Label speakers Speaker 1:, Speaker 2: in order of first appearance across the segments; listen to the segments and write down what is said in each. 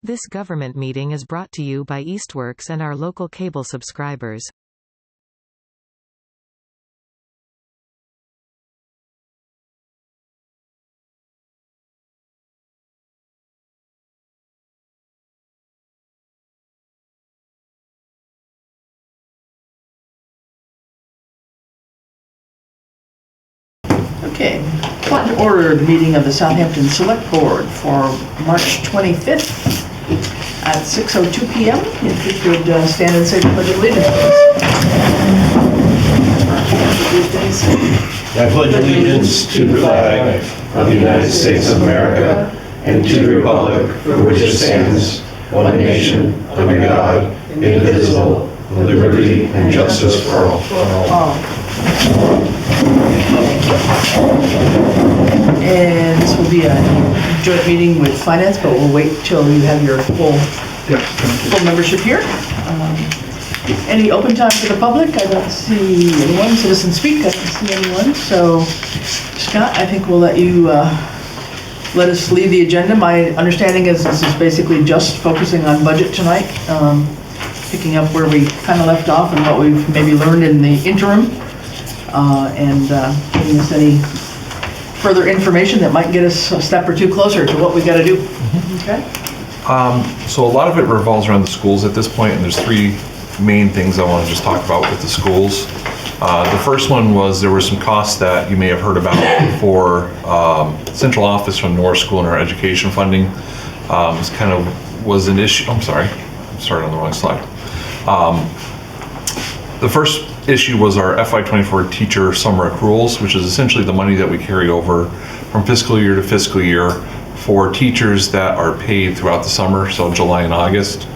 Speaker 1: This government meeting is brought to you by Eastworks and our local cable subscribers.
Speaker 2: Okay, call to order the meeting of the Southampton Select Board for March 25th at 6:02 p.m. If you could stand and say the Pledge of Allegiance, please.
Speaker 3: I pledge allegiance to the flag of the United States of America and to the republic for which it stands, one nation, under God, indivisible, with liberty and justice for all.
Speaker 2: And this will be a joint meeting with Finance, but we'll wait till you have your full membership here. Any open time for the public? I don't see anyone. Citizen speak, I don't see anyone. So, Scott, I think we'll let you let us lead the agenda. My understanding is this is basically just focusing on budget tonight, picking up where we kind of left off and what we've maybe learned in the interim, and giving us any further information that might get us a step or two closer to what we got to do. Okay.
Speaker 4: So a lot of it revolves around the schools at this point, and there's three main things I want to just talk about with the schools. The first one was there were some costs that you may have heard about for central office from North School and our education funding. This kind of was an issue. I'm sorry, I started on the wrong slide. The first issue was our FY24 teacher summer accruals, which is essentially the money that we carry over from fiscal year to fiscal year for teachers that are paid throughout the summer, so July and August.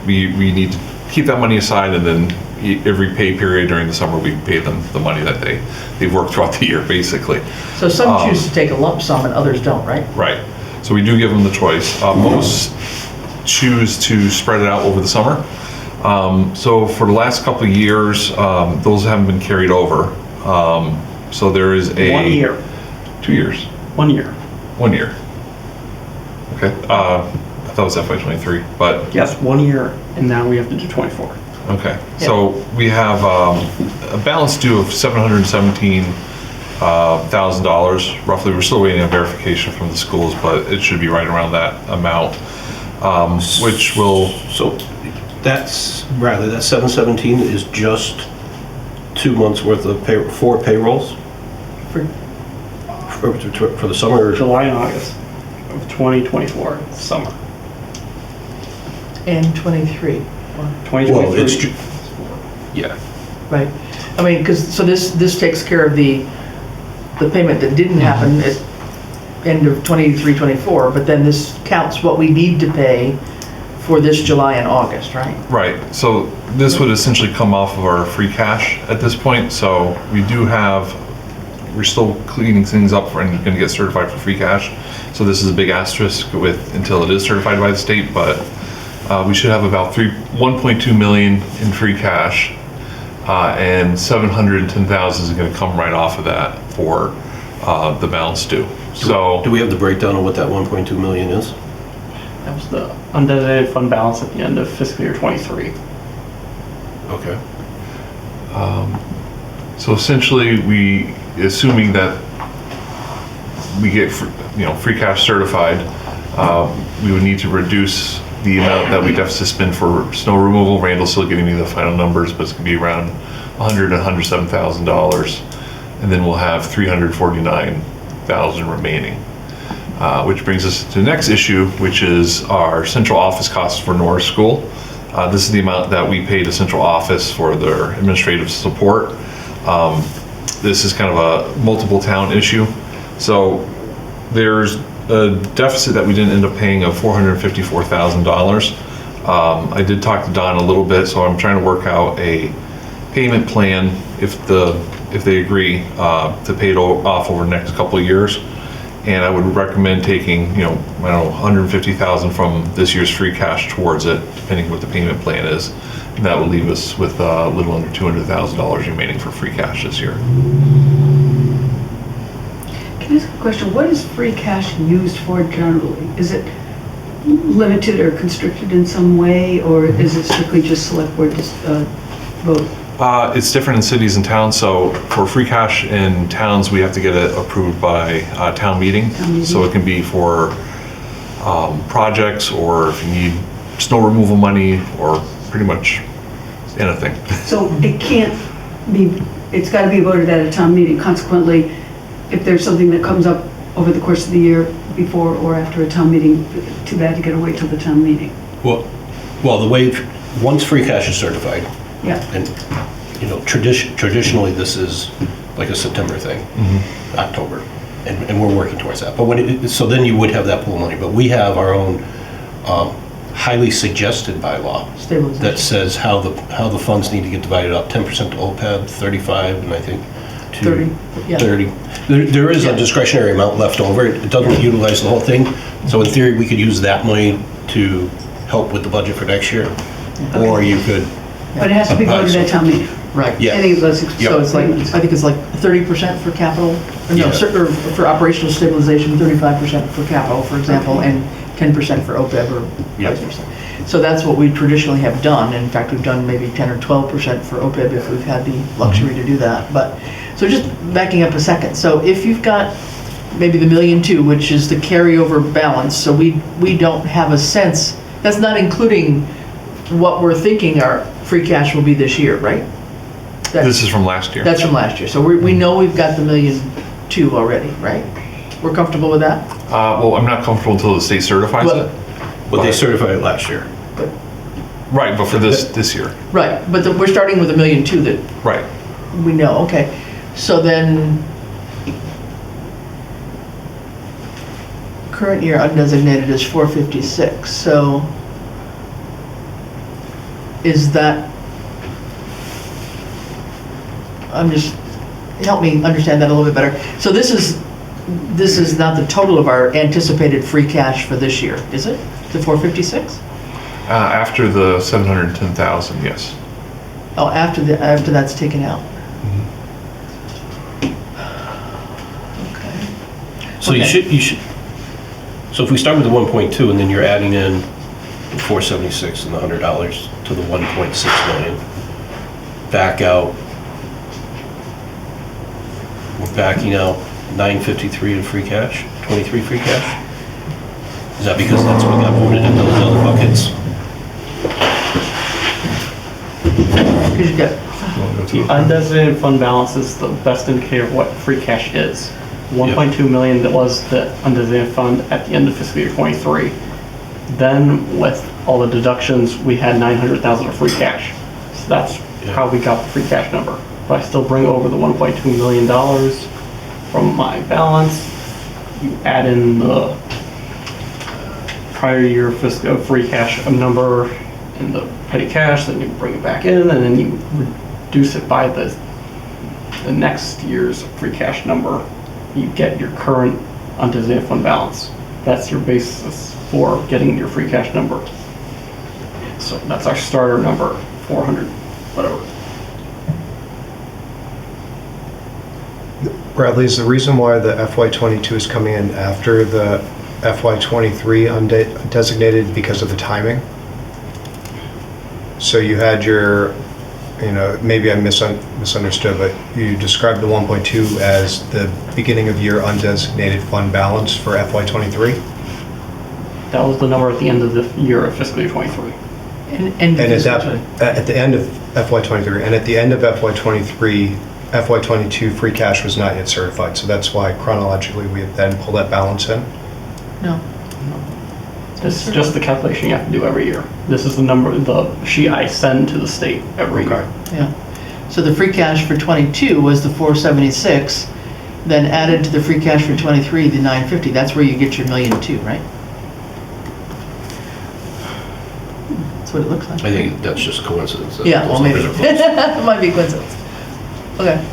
Speaker 4: We need to keep that money aside, and then every pay period during the summer we pay them the money that they've worked throughout the year, basically.
Speaker 2: So some choose to take a lump sum and others don't, right?
Speaker 4: Right. So we do give them the choice. Most choose to spread it out over the summer. So for the last couple of years, those haven't been carried over. So there is a
Speaker 5: 1 year.
Speaker 4: 2 years.
Speaker 5: 1 year.
Speaker 4: 1 year. Okay. I thought it was FY23, but
Speaker 5: Yes, 1 year, and now we have to do 24.
Speaker 4: okay. So we have a balance due of $717,000 roughly. We're still waiting on verification from the schools, but it should be right around that amount, which will.
Speaker 3: So that 717 is just 2 months worth of four payrolls for the summer.
Speaker 5: July and August of 2024, summer.
Speaker 2: And 23.
Speaker 5: 2023.
Speaker 3: Well, it's yeah.
Speaker 2: Right. I mean, so this takes care of the payment that didn't happen at end of 23-24, but then this counts what we need to pay for this July and August, right?
Speaker 4: Right. So this would essentially come off of our free cash at this point. So we're still cleaning things up and going to get certified for free cash. So this is a big asterisk until it is certified by the state, but we should have about 1.2 million in free cash, and 710,000 is going to come right off of that for the balance due. So
Speaker 3: Do we have the breakdown of what that 1.2 million is?
Speaker 5: That was the undesignated fund balance at the end of fiscal year 23.
Speaker 3: Okay.
Speaker 4: So essentially, assuming that we get free cash certified, we would need to reduce the amount that we deficit spend for snow removal. Randall's still giving me the final numbers, but it's going to be around $100,000 and $107,000, and then we'll have $349,000 remaining, which brings us to the next issue, which is our central office costs for Norris School. This is the amount that we pay to central office for their administrative support. This is kind of a multiple town issue. So there's a deficit that we didn't end up paying of $454,000. I did talk to Don a little bit, so I'm trying to work out a payment plan if they agree to pay it off over the next couple of years. And I would recommend taking, $150,000 from this year's free cash towards it, depending what the payment plan is. And that would leave us with a little under $200,000 remaining for free cash this year.
Speaker 2: Can I ask a question? What is free cash used for generally? Is it
Speaker 6: limited or constricted in some way, or is it strictly just select board vote?
Speaker 4: It's different in cities and towns. So for free cash in towns, we have to get it approved by town meeting. So it can be for projects, or if you need snow removal money, or pretty much anything.
Speaker 6: So it can't be, it's got to be voted at a town meeting. Consequently, if there's something that comes up over the course of the year before or after a town meeting, too bad you got to wait till the town meeting.
Speaker 3: Well, the way, once free cash is certified,
Speaker 6: Yeah.
Speaker 3: and, traditionally, this is like a September thing, October, and we're working towards that. But so then you would have that pool of money, but we have our own highly suggested bylaw
Speaker 2: Stabilization.
Speaker 3: that says how the funds need to get divided up, 10% to OPEB, 35, and I think to
Speaker 2: 30, yeah.
Speaker 3: 30. There is a discretionary amount left over. It doesn't utilize the whole thing. So in theory, we could use that money to help with the budget for next year. Or you could,
Speaker 6: But it has to be voted at town meeting.
Speaker 2: Right.
Speaker 3: Yeah.
Speaker 6: Any of those.
Speaker 2: So it's like, I think it's like 30% for capital, or no,
Speaker 3: Yeah.
Speaker 2: or for operational stabilization, 35% for capital, for example, and 10% for OPEB or
Speaker 3: Yeah.
Speaker 2: vice versa. So that's what we traditionally have done. In fact, we've done maybe 10 or 12% for OPEB if we've had the luxury to do that. But, so just backing up a second. So if you've got maybe the $1.2 million, which is the carryover balance, so we don't have a sense, that's not including what we're thinking our free cash will be this year, right?
Speaker 4: This is from last year.
Speaker 2: That's from last year. So we know we've got the $1.2 million already, right? We're comfortable with that?
Speaker 4: Well, I'm not comfortable until the state certifies
Speaker 2: But-
Speaker 4: it.
Speaker 3: but they certified it last year.
Speaker 4: Right, but for this year.
Speaker 2: Right, but we're starting with $1.2 million that
Speaker 4: Right.
Speaker 2: we know, okay. So then, current year undesignated is 456, so is that, help me understand that a little bit better. So this is not the total of our anticipated free cash for this year, is it? The 456?
Speaker 4: After the 710,000, yes.
Speaker 2: Oh, after that's taken out. Okay.
Speaker 3: So
Speaker 2: Okay.
Speaker 3: you should, so if we start with the 1.2 and then you're adding in the 476 and the $100 to the 1.6 million, back out, we're backing out 953 in free cash, 23 free cash? Is that because that's what got voted in those other buckets?
Speaker 2: Because you've got,
Speaker 5: The undesignated fund balance is the best indicator of what free cash is. 1.2 million that was the undesignated fund at the end of fiscal year 23. Then with all the deductions, we had 900,000 of free cash. So that's how we got the free cash number. But I still bring over the 1.2 million dollars from my balance. You add in the prior year fiscal free cash number in the petty cash, then you bring it back in, and then you reduce it by the next year's free cash number. You get your current undesignated fund balance. That's your basis for getting your free cash number. So that's our starter number, 400, whatever.
Speaker 7: Bradley, is the reason why the FY22 is coming in after the FY23 undesignated because of the timing? So you had your, maybe I misunderstood, but you described the 1.2 as the beginning of year undesignated fund balance for FY23?
Speaker 5: That was the number at the end of the year of fiscal year 23.
Speaker 2: and
Speaker 7: And at the end of FY23, and at the end of FY23, FY22 free cash was not yet certified, so that's why chronologically we then pull that balance in?
Speaker 2: no.
Speaker 5: This is just the calculation you have to do every year. This is the number, the sheet I send to the state every year.
Speaker 2: Yeah. So the free cash for 22 was the 476, then added to the free cash for 23, the 950. That's where you get your $1.2 million, right? That's what it looks like.
Speaker 3: I think that's just a coincidence. that
Speaker 2: Yeah,
Speaker 3: those
Speaker 2: well, maybe.
Speaker 3: numbers are close.
Speaker 2: It might be a coincidence. Okay.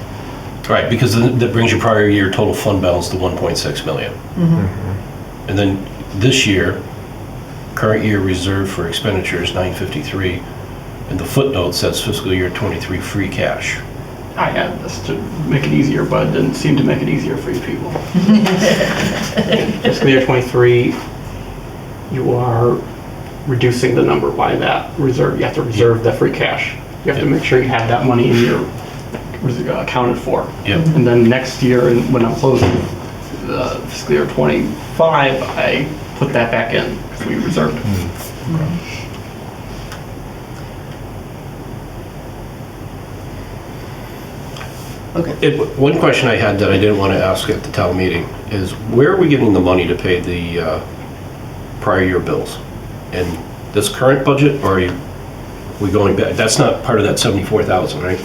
Speaker 3: Right, because that brings your prior year total fund balance to 1.6 million. And then this year, current year reserve for expenditures 953, and the footnote says fiscal year 23 free cash.
Speaker 5: I had this to make it easier, but it didn't seem to make it easier for you people. Fiscal year 23, you are reducing the number by that reserve. You have to reserve the free cash. You have to make sure you have that money in your accounted for.
Speaker 3: Yep.
Speaker 5: And then next year, when I'm closing fiscal year 25, I put that back in because we reserved it.
Speaker 2: Okay.
Speaker 3: One question I had that I didn't want to ask at the town meeting is, where are we getting the money to pay the prior year bills? In this current budget, or are we going back? That's not part of that 74,000, right?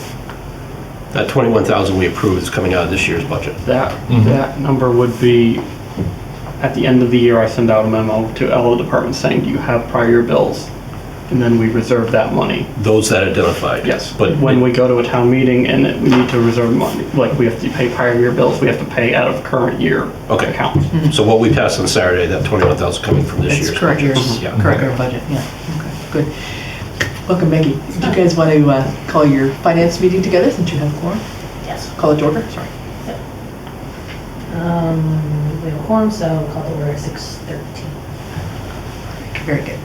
Speaker 3: That 21,000 we approved is coming out of this year's budget.
Speaker 5: That number would be, at the end of the year, I send out a memo to all the departments saying, do you have prior year bills? And then we reserve that money.
Speaker 3: Those that identified?
Speaker 5: Yes,
Speaker 3: But
Speaker 5: when we go to a town meeting and we need to reserve money, like we have to pay prior year bills, we have to pay out of current year
Speaker 3: Okay.
Speaker 5: accounts.
Speaker 3: So what we passed on Saturday, that 21,000 coming from this
Speaker 2: It's
Speaker 3: year's
Speaker 2: current
Speaker 3: budget?
Speaker 2: year's,
Speaker 3: Yeah.
Speaker 2: current year budget, yeah. Okay, good. Welcome, Maggie. Do you guys want to call your finance meeting together since you have a quorum?
Speaker 8: Yes.
Speaker 2: Call it to order, sorry.
Speaker 8: We have a quorum, so call to order at 6:13.
Speaker 2: Very good.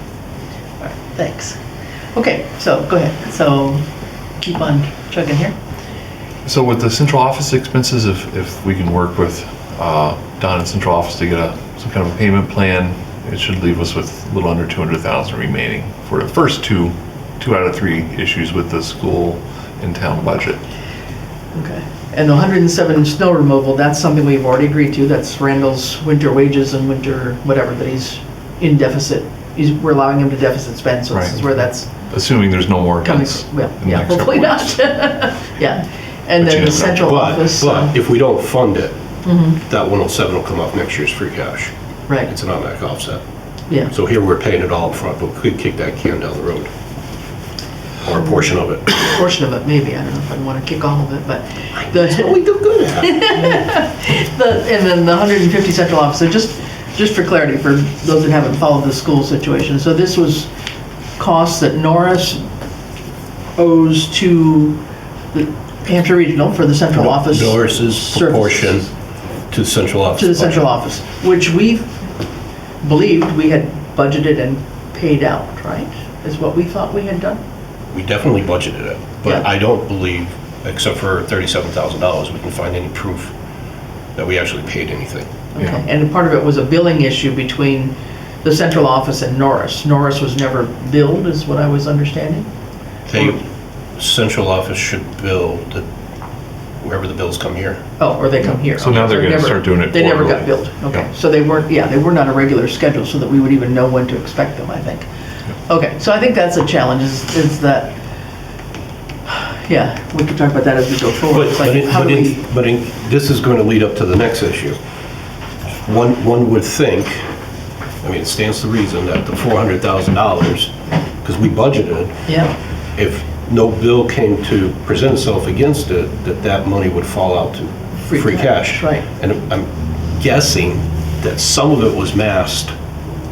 Speaker 2: All right, thanks. Okay, so go ahead. So keep on chugging here.
Speaker 4: So with the central office expenses, if we can work with Don in central office to get some kind of a payment plan, it should leave us with a little under 200,000 remaining for the first two out of three issues with the school and town budget.
Speaker 2: Okay. And the 107 snow removal, that's something we've already agreed to. That's Randall's winter wages and winter whatever that he's in deficit. We're allowing him to deficit spend, so this is where that's
Speaker 4: Assuming there's no more
Speaker 2: coming.
Speaker 4: events.
Speaker 2: Well,
Speaker 4: in the
Speaker 2: yeah,
Speaker 4: next couple
Speaker 2: hopefully not.
Speaker 4: weeks.
Speaker 2: Yeah. And
Speaker 4: But
Speaker 2: then
Speaker 4: you
Speaker 2: the
Speaker 4: never know.
Speaker 2: central office.
Speaker 3: But if we don't fund it, that 107 will come off next year's free cash.
Speaker 2: Right,
Speaker 3: It's an automatic offset.
Speaker 2: yeah.
Speaker 3: So here we're paying it all up front, but we could kick that can down the road. Or a portion of it.
Speaker 2: Portion of it, maybe. I don't know if I'd want to kick all of it, but
Speaker 3: That's what we do good at.
Speaker 2: and then the 150 central office. So just for clarity, for those that haven't followed the school situation, so this was costs that Norris owes to the Hampshire Regional for the central office.
Speaker 3: Norris's proportion
Speaker 2: services.
Speaker 3: to the central office.
Speaker 2: To the central
Speaker 3: budget.
Speaker 2: office, which we believed we had budgeted and paid out, right? Is what we thought we had done?
Speaker 3: We definitely budgeted it, but
Speaker 2: Yeah.
Speaker 3: I don't believe, except for $37,000, we can find any proof that we actually paid anything.
Speaker 2: Okay,
Speaker 4: Yeah.
Speaker 2: and part of it was a billing issue between the central office and Norris. Norris was never billed, is what I was understanding?
Speaker 3: They, central office should bill wherever the bills come here.
Speaker 2: Oh, or they come here.
Speaker 4: So now
Speaker 2: Okay,
Speaker 4: they're gonna
Speaker 2: never-
Speaker 4: start doing it
Speaker 2: They never
Speaker 4: quarterly.
Speaker 2: got billed, okay.
Speaker 4: Yeah.
Speaker 2: So they were not a regular schedule so that we would even know when to expect them, I think. Okay, so I think that's a challenge, is that, yeah, we could talk about that as we go forward. It's like, how do we,
Speaker 3: This is going to lead up to the next issue. One would think, I mean, it stands to reason that the $400,000, because we budgeted,
Speaker 2: yeah,
Speaker 3: if no bill came to present itself against it, that money would fall out to
Speaker 2: Free
Speaker 3: free
Speaker 2: cash,
Speaker 3: cash.
Speaker 2: right.
Speaker 3: And I'm guessing that some of it was masked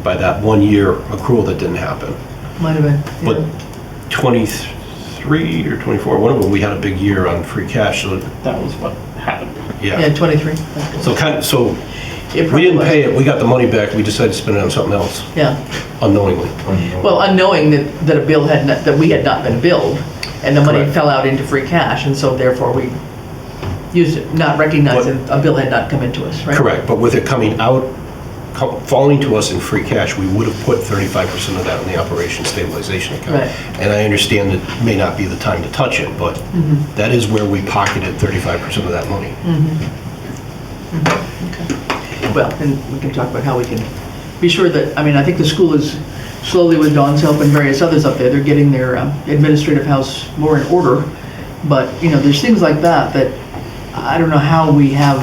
Speaker 3: by that 1 year accrual that didn't happen.
Speaker 2: might have been.
Speaker 3: But
Speaker 2: yeah.
Speaker 3: 23 or 24, one of them, we had a big year on free cash, so,
Speaker 5: That was what happened.
Speaker 2: Yeah,
Speaker 3: yeah.
Speaker 2: 23.
Speaker 3: So
Speaker 2: It
Speaker 3: we
Speaker 2: probably
Speaker 3: didn't
Speaker 2: was.
Speaker 3: pay it, we got the money back, we decided to spend it on something else,
Speaker 2: Yeah,
Speaker 3: unknowingly.
Speaker 2: well, unknowing that a bill had, that we had not been billed, and the money
Speaker 3: Correct.
Speaker 2: fell out into free cash, and so therefore we used it, not recognizing a bill had not come into us, right?
Speaker 3: Correct, but with it coming out, falling to us in free cash, we would have put 35% of that in the operation stabilization account.
Speaker 2: Right.
Speaker 3: And I understand it may not be the time to touch it, but that is where we pocketed 35% of that money.
Speaker 2: Well, and we can talk about how we can be sure that, I mean, I think the school is slowly, with Dawn's help and various others up there, they're getting their administrative house more in order. But, you know, there's things like that I don't know how we have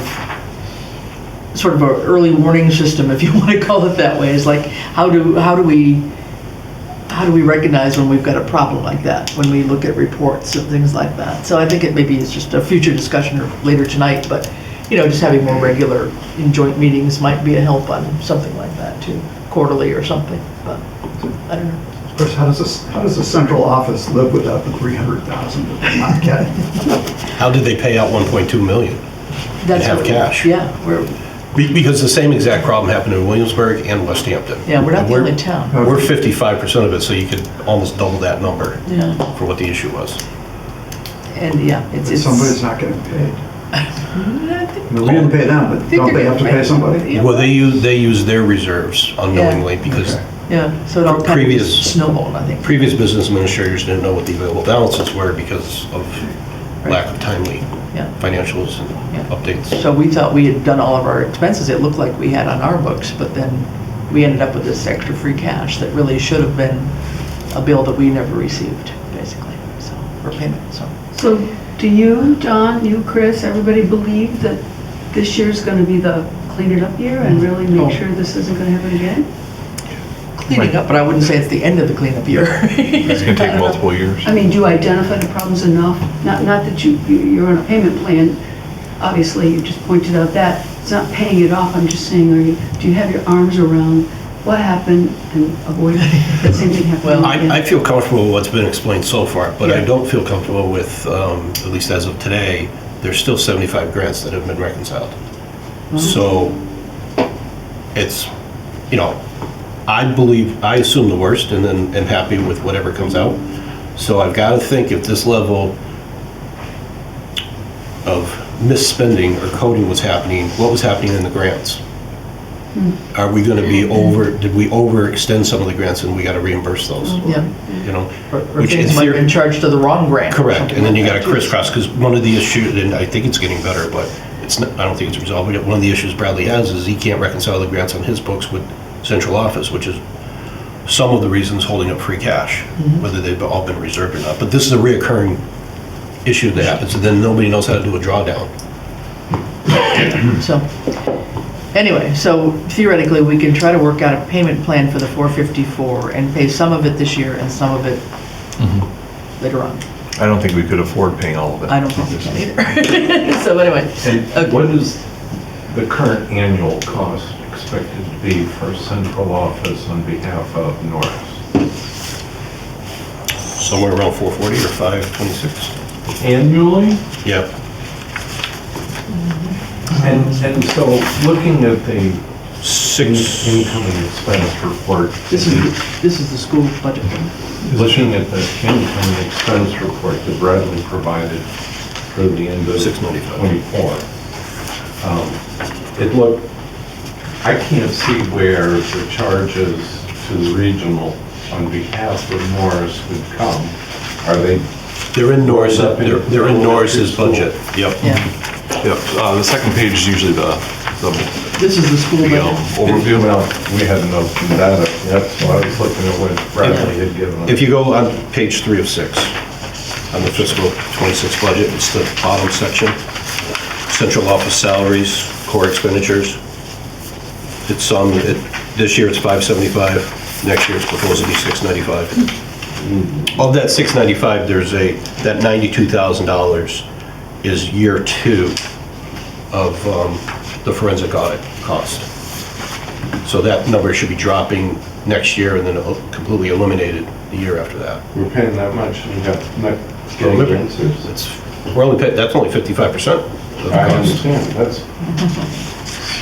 Speaker 2: sort of an early warning system, if you want to call it that way. It's like, how do we recognize when we've got a problem like that, when we look at reports and things like that? So I think it maybe is just a future discussion or later tonight, but, you know, just having more regular in joint meetings might be a help on something like that too, quarterly or something, but I don't know.
Speaker 9: Chris, how does the central office live without the 300,000 that they're not getting?
Speaker 3: How did they pay out 1.2 million?
Speaker 2: That's
Speaker 3: have
Speaker 2: what-
Speaker 3: cash.
Speaker 2: Yeah,
Speaker 3: Because the same exact problem happened in Williamsburg and Westhampton.
Speaker 2: Yeah, we're not the only town.
Speaker 3: We're 55% of it, so you could almost double that number
Speaker 2: Yeah,
Speaker 3: for what the issue was.
Speaker 2: and yeah,
Speaker 9: But
Speaker 2: it's.
Speaker 9: somebody's not getting paid.
Speaker 2: I think-
Speaker 9: I mean, we didn't pay them, but
Speaker 2: think
Speaker 9: don't
Speaker 2: they're
Speaker 9: they have to
Speaker 2: gonna
Speaker 9: pay somebody?
Speaker 2: Yeah.
Speaker 3: Well, they use their reserves unknowingly because
Speaker 9: Okay.
Speaker 2: Yeah, so it all kind of
Speaker 3: Previous-
Speaker 2: snowballed, I think.
Speaker 3: previous business administrators didn't know what the available balances were because of lack of timely
Speaker 2: Yeah.
Speaker 3: financials and
Speaker 2: Yeah.
Speaker 3: updates.
Speaker 2: So we thought we had done all of our expenses, it looked like we had on our books, but then we ended up with this extra free cash that really should have been a bill that we never received, basically, so, for payment, so.
Speaker 6: So do you, John, you, Chris, everybody believe that this year's gonna be the clean it up year and really
Speaker 2: Oh.
Speaker 6: make sure this isn't gonna happen again?
Speaker 2: Cleaning up, but I wouldn't say it's the end of the cleanup year.
Speaker 4: It's gonna take multiple years.
Speaker 6: I mean, do you identify the problems enough? Not that you're on a payment plan, obviously, you just pointed out that. It's not paying it off, I'm just saying, do you have your arms around what happened and avoid the same thing happening
Speaker 2: Well,
Speaker 6: again?
Speaker 3: I feel comfortable with what's been explained so far, but I
Speaker 2: Yeah.
Speaker 3: don't feel comfortable with, at least as of today, there's still 75 grants that have been reconciled. So it's, I assume the worst and then am happy with whatever comes out. So I've got to think if this level of misspending or coding was happening, what was happening in the grants? Are we going to be did we overextend some of the grants and we got to reimburse those?
Speaker 2: Yeah, or
Speaker 3: Which in
Speaker 2: things might have
Speaker 3: theory-
Speaker 2: been charged to the wrong grant. or
Speaker 3: Correct,
Speaker 2: something
Speaker 3: and then you
Speaker 2: like
Speaker 3: got
Speaker 2: that,
Speaker 3: to
Speaker 2: too.
Speaker 3: crisscross, because one of the issues, and I think it's getting better, but it's not, I don't think it's resolved, but one of the issues Bradley has is he can't reconcile the grants on his books with central office, which is some of the reasons holding up free cash, whether they've all been reserved or not. But this is a reoccurring issue that happens, and then nobody knows how to do a drawdown.
Speaker 2: So, anyway, so theoretically, we can try to work out a payment plan for the 454 and pay some of it this year and some of it later on.
Speaker 4: I don't think we could afford paying all of it.
Speaker 2: I don't think we can either. So anyway,
Speaker 10: And what is the current annual cost expected to be for central office on behalf of Norris?
Speaker 3: Somewhere around 440 or 526.
Speaker 10: Annually?
Speaker 3: Yep.
Speaker 10: And so looking at the
Speaker 3: Six.
Speaker 10: income and expense report,
Speaker 2: this is the school budget.
Speaker 10: looking at the income and expense report that Bradley provided for the end of
Speaker 3: $695.
Speaker 10: 24, it looked, I can't see where the charges to the regional on behalf of Norris would come. Are they?
Speaker 3: They're in Norris,
Speaker 10: Rolled up into
Speaker 3: they're in Norris's
Speaker 10: school.
Speaker 3: budget. Yep.
Speaker 2: Yeah,
Speaker 4: Yep, the second page is usually the
Speaker 2: this is the school budget.
Speaker 4: overview.
Speaker 10: Well, we hadn't opened that up yet, so I was looking at what Bradley had given us.
Speaker 3: If you go on page 3 of 6, on the fiscal 26 budget, it's the bottom section. Central office salaries, core expenditures. It's this year it's 575, next year it's proposed to be 695. Of that 695, that $92,000 is year 2 of the forensic audit cost. So that number should be dropping next year and then completely eliminated the year after that.
Speaker 10: We're paying that much and we got not getting
Speaker 3: Remember,
Speaker 10: answers.
Speaker 3: that's only 55% of the
Speaker 10: I
Speaker 3: cost.
Speaker 10: understand, that's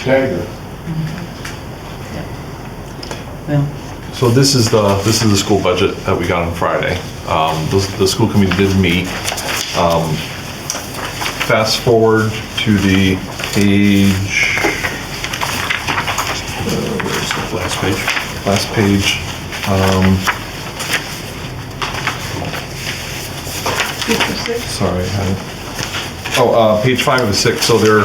Speaker 10: staggering.
Speaker 2: Yeah.
Speaker 4: So this is the school budget that we got on Friday. The school committee did meet. Fast forward to the page,
Speaker 3: Where's the last page?
Speaker 4: last page. Sorry. Page 5 of 6. So their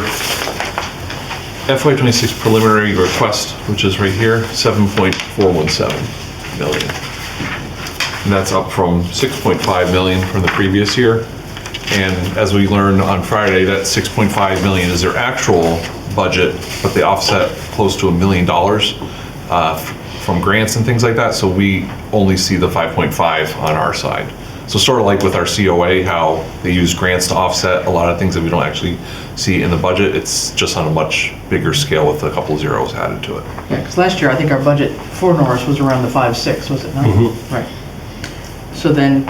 Speaker 4: FY26 preliminary request, which is right here, 7.417 million. And that's up from 6.5 million from the previous year. And as we learned on Friday, that 6.5 million is their actual budget, but they offset close to $1 million from grants and things like that. So we only see the 5.5 on our side. So sort of like with our COA, how they use grants to offset a lot of things that we don't actually see in the budget. It's just on a much bigger scale with a couple zeros added to it.
Speaker 2: Yeah, because last year, I think our budget for Norris was around the 5.6, was it not? Right. So then,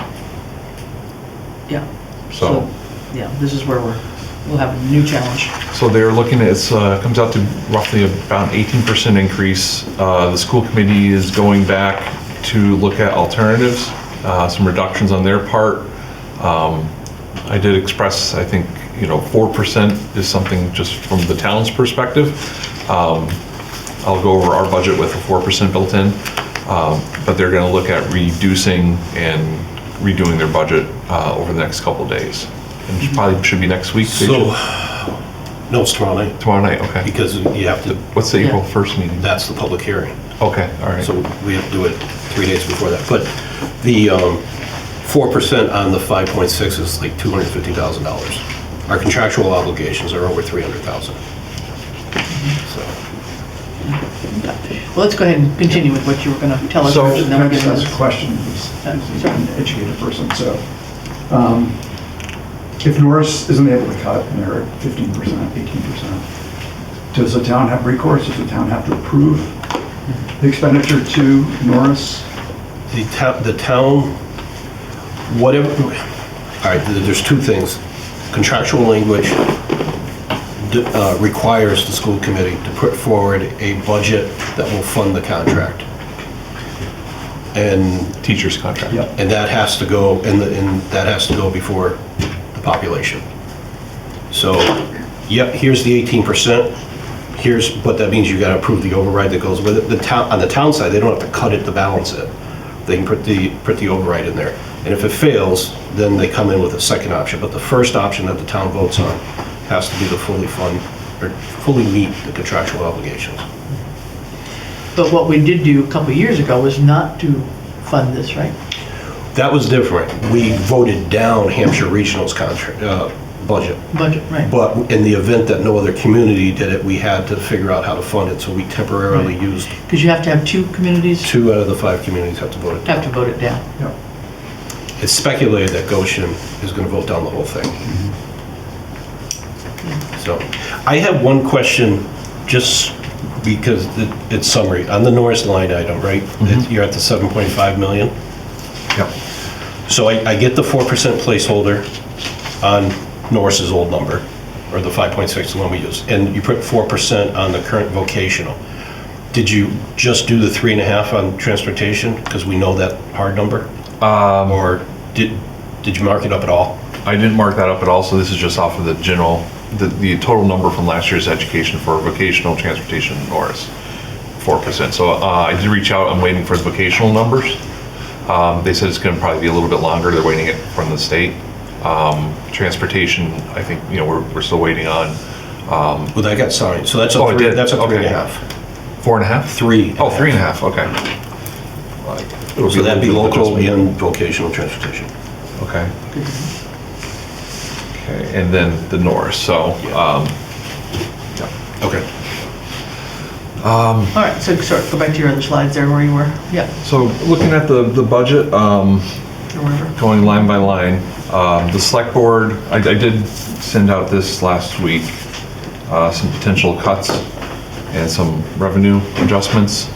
Speaker 2: yeah.
Speaker 4: So
Speaker 2: Yeah, this is where we're, we'll have a new challenge.
Speaker 4: So they're looking at, it comes out to roughly about 18% increase. The school committee is going back to look at alternatives, some reductions on their part. I did express, I think, 4% is something just from the town's perspective. I'll go over our budget with a 4% built in, but they're going to look at reducing and redoing their budget over the next couple of days. And it probably should be next week.
Speaker 3: So, no, it's tomorrow night.
Speaker 4: Tomorrow night, okay.
Speaker 3: Because you have to,
Speaker 4: What's the April 1st meeting?
Speaker 3: that's the public hearing.
Speaker 4: Okay, all right.
Speaker 3: So we have to do it 3 days before that. But the 4% on the 5.6 is like $250,000. Our contractual obligations are over $300,000. So,
Speaker 2: Well, let's go ahead and continue with what you were going to tell us.
Speaker 4: So,
Speaker 2: first, and then
Speaker 9: I
Speaker 2: we'll
Speaker 9: just
Speaker 2: get
Speaker 9: ask
Speaker 2: into
Speaker 9: a question, as an educated person. So, if Norris isn't able to cut, and they're at 15%, 18%, does the town have recourse? Does the town have to approve the expenditure to Norris?
Speaker 3: the town, whatever, all right, there's two things. Contractual language requires the school committee to put forward a budget that will fund the contract. And
Speaker 4: Teacher's contract.
Speaker 9: Yep.
Speaker 3: and that has to go, and that has to go before the population. So, yep, here's the 18%. Here's what that means. You got to approve the override that goes with it. The town, on the town side, they don't have to cut it to balance it. They can put the override in there. And if it fails, then they come in with a second option. But the first option that the town votes on has to be to fully fund or fully meet the contractual obligations.
Speaker 2: But what we did do a couple of years ago was not to fund this, right?
Speaker 3: That was different. We voted down Hampshire Regional's contract budget.
Speaker 2: Budget, right.
Speaker 3: But in the event that no other community did it, we had to figure out how to fund it, so we temporarily used
Speaker 2: Because you have to have 2 communities
Speaker 3: 2 out of the 5 communities have to vote it down.
Speaker 2: have to vote it down.
Speaker 3: It's speculated that Goshen is going to vote down the whole thing. So, I have one question, just because it's summary. On the Norris line item, right? You're at the 7.5 million?
Speaker 4: Yep.
Speaker 3: So I get the 4% placeholder on Norris's old number, or the 5.6, the one we use, and you put 4% on the current vocational. Did you just do the 3.5 on transportation, because we know that hard number? Or did you mark it up at all?
Speaker 4: I didn't mark that up at all, so this is just off of the general, the total number from last year's education for vocational transportation in Norris, 4%. So I did reach out, I'm waiting for the vocational numbers. They said it's gonna probably be a little bit longer, they're waiting it from the state. Transportation, I think, we're still waiting on.
Speaker 3: Well, that got signed, so that's a
Speaker 4: Oh, it did?
Speaker 3: that's a
Speaker 4: Okay.
Speaker 3: 3.5.
Speaker 4: 4.5?
Speaker 3: 3.
Speaker 4: Oh, 3.5, okay. It'll
Speaker 3: So that'd be
Speaker 4: a little bit of
Speaker 3: local
Speaker 4: adjustment.
Speaker 3: and vocational transportation.
Speaker 4: Okay. Okay, and then the Norris, so, yeah.
Speaker 3: Okay.
Speaker 2: All right, so sorry, go back to your other slides there where you were. Yeah,
Speaker 4: So looking at the budget,
Speaker 2: or whatever.
Speaker 4: going line by line, the select board, I did send out this last week, some potential cuts and some revenue adjustments.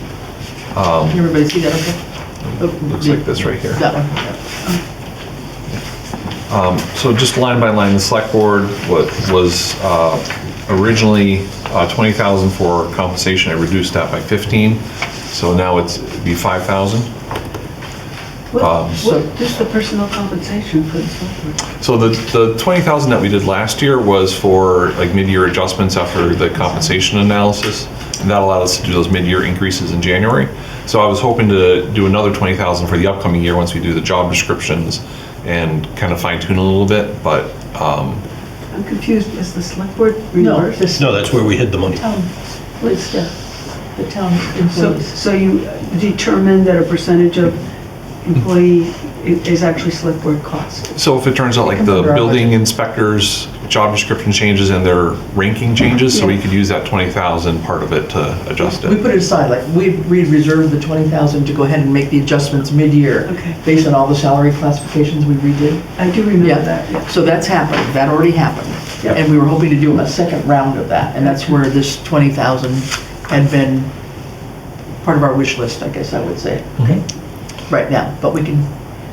Speaker 2: Can everybody see that okay?
Speaker 4: Looks like this right here.
Speaker 2: That one.
Speaker 4: So just line by line, the select board was originally 20,000 for compensation. I reduced that by 15, so now it'd be 5,000.
Speaker 6: What is the personnel compensation for the select board?
Speaker 4: So the 20,000 that we did last year was for like mid-year adjustments after the compensation analysis. And that allowed us to do those mid-year increases in January. So I was hoping to do another 20,000 for the upcoming year once we do the job descriptions and kind of fine tune a little bit, but.
Speaker 6: I'm confused, is the select board
Speaker 2: No,
Speaker 6: reimbursed?
Speaker 2: this
Speaker 3: No, that's where we hid the money.
Speaker 2: town, what's the town employees?
Speaker 6: So you determine that a percentage of employee is actually select board cost?
Speaker 4: So if it turns out like the building inspectors, job description changes and their ranking changes, so we could use that 20,000 part of it to adjust
Speaker 2: We
Speaker 4: it.
Speaker 2: put it aside, like we reserved the 20,000 to go ahead and make the adjustments mid-year.
Speaker 6: Okay.
Speaker 2: Based on all the salary classifications we redid.
Speaker 6: I do remember that, yeah.
Speaker 2: So that's happened, that already happened.
Speaker 6: Yep.
Speaker 2: And we were hoping to do a second round of that, and that's where this 20,000 had been part of our wish list, I guess I would say. Okay. Right now, but we can,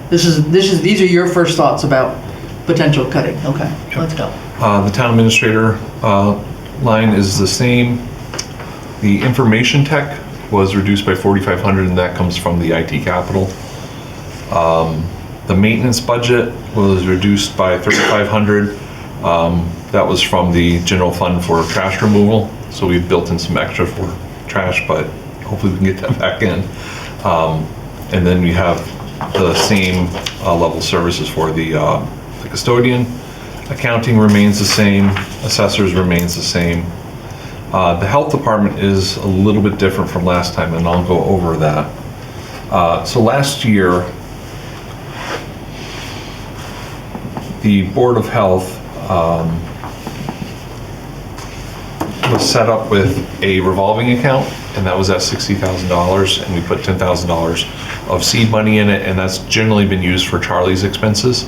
Speaker 2: these are your first thoughts about potential cutting, okay, let's go.
Speaker 4: The town administrator line is the same. The information tech was reduced by 4,500, and that comes from the IT capital. The maintenance budget was reduced by 3,500. That was from the general fund for trash removal. So we've built in some extra for trash, but hopefully we can get that back in. And then we have the same level services for the custodian. Accounting remains the same. Assessors remains the same. The health department is a little bit different from last time, and I'll go over that. So last year, the Board of Health was set up with a revolving account, and that was at $60,000, and we put $10,000 of seed money in it, and that's generally been used for Charlie's expenses.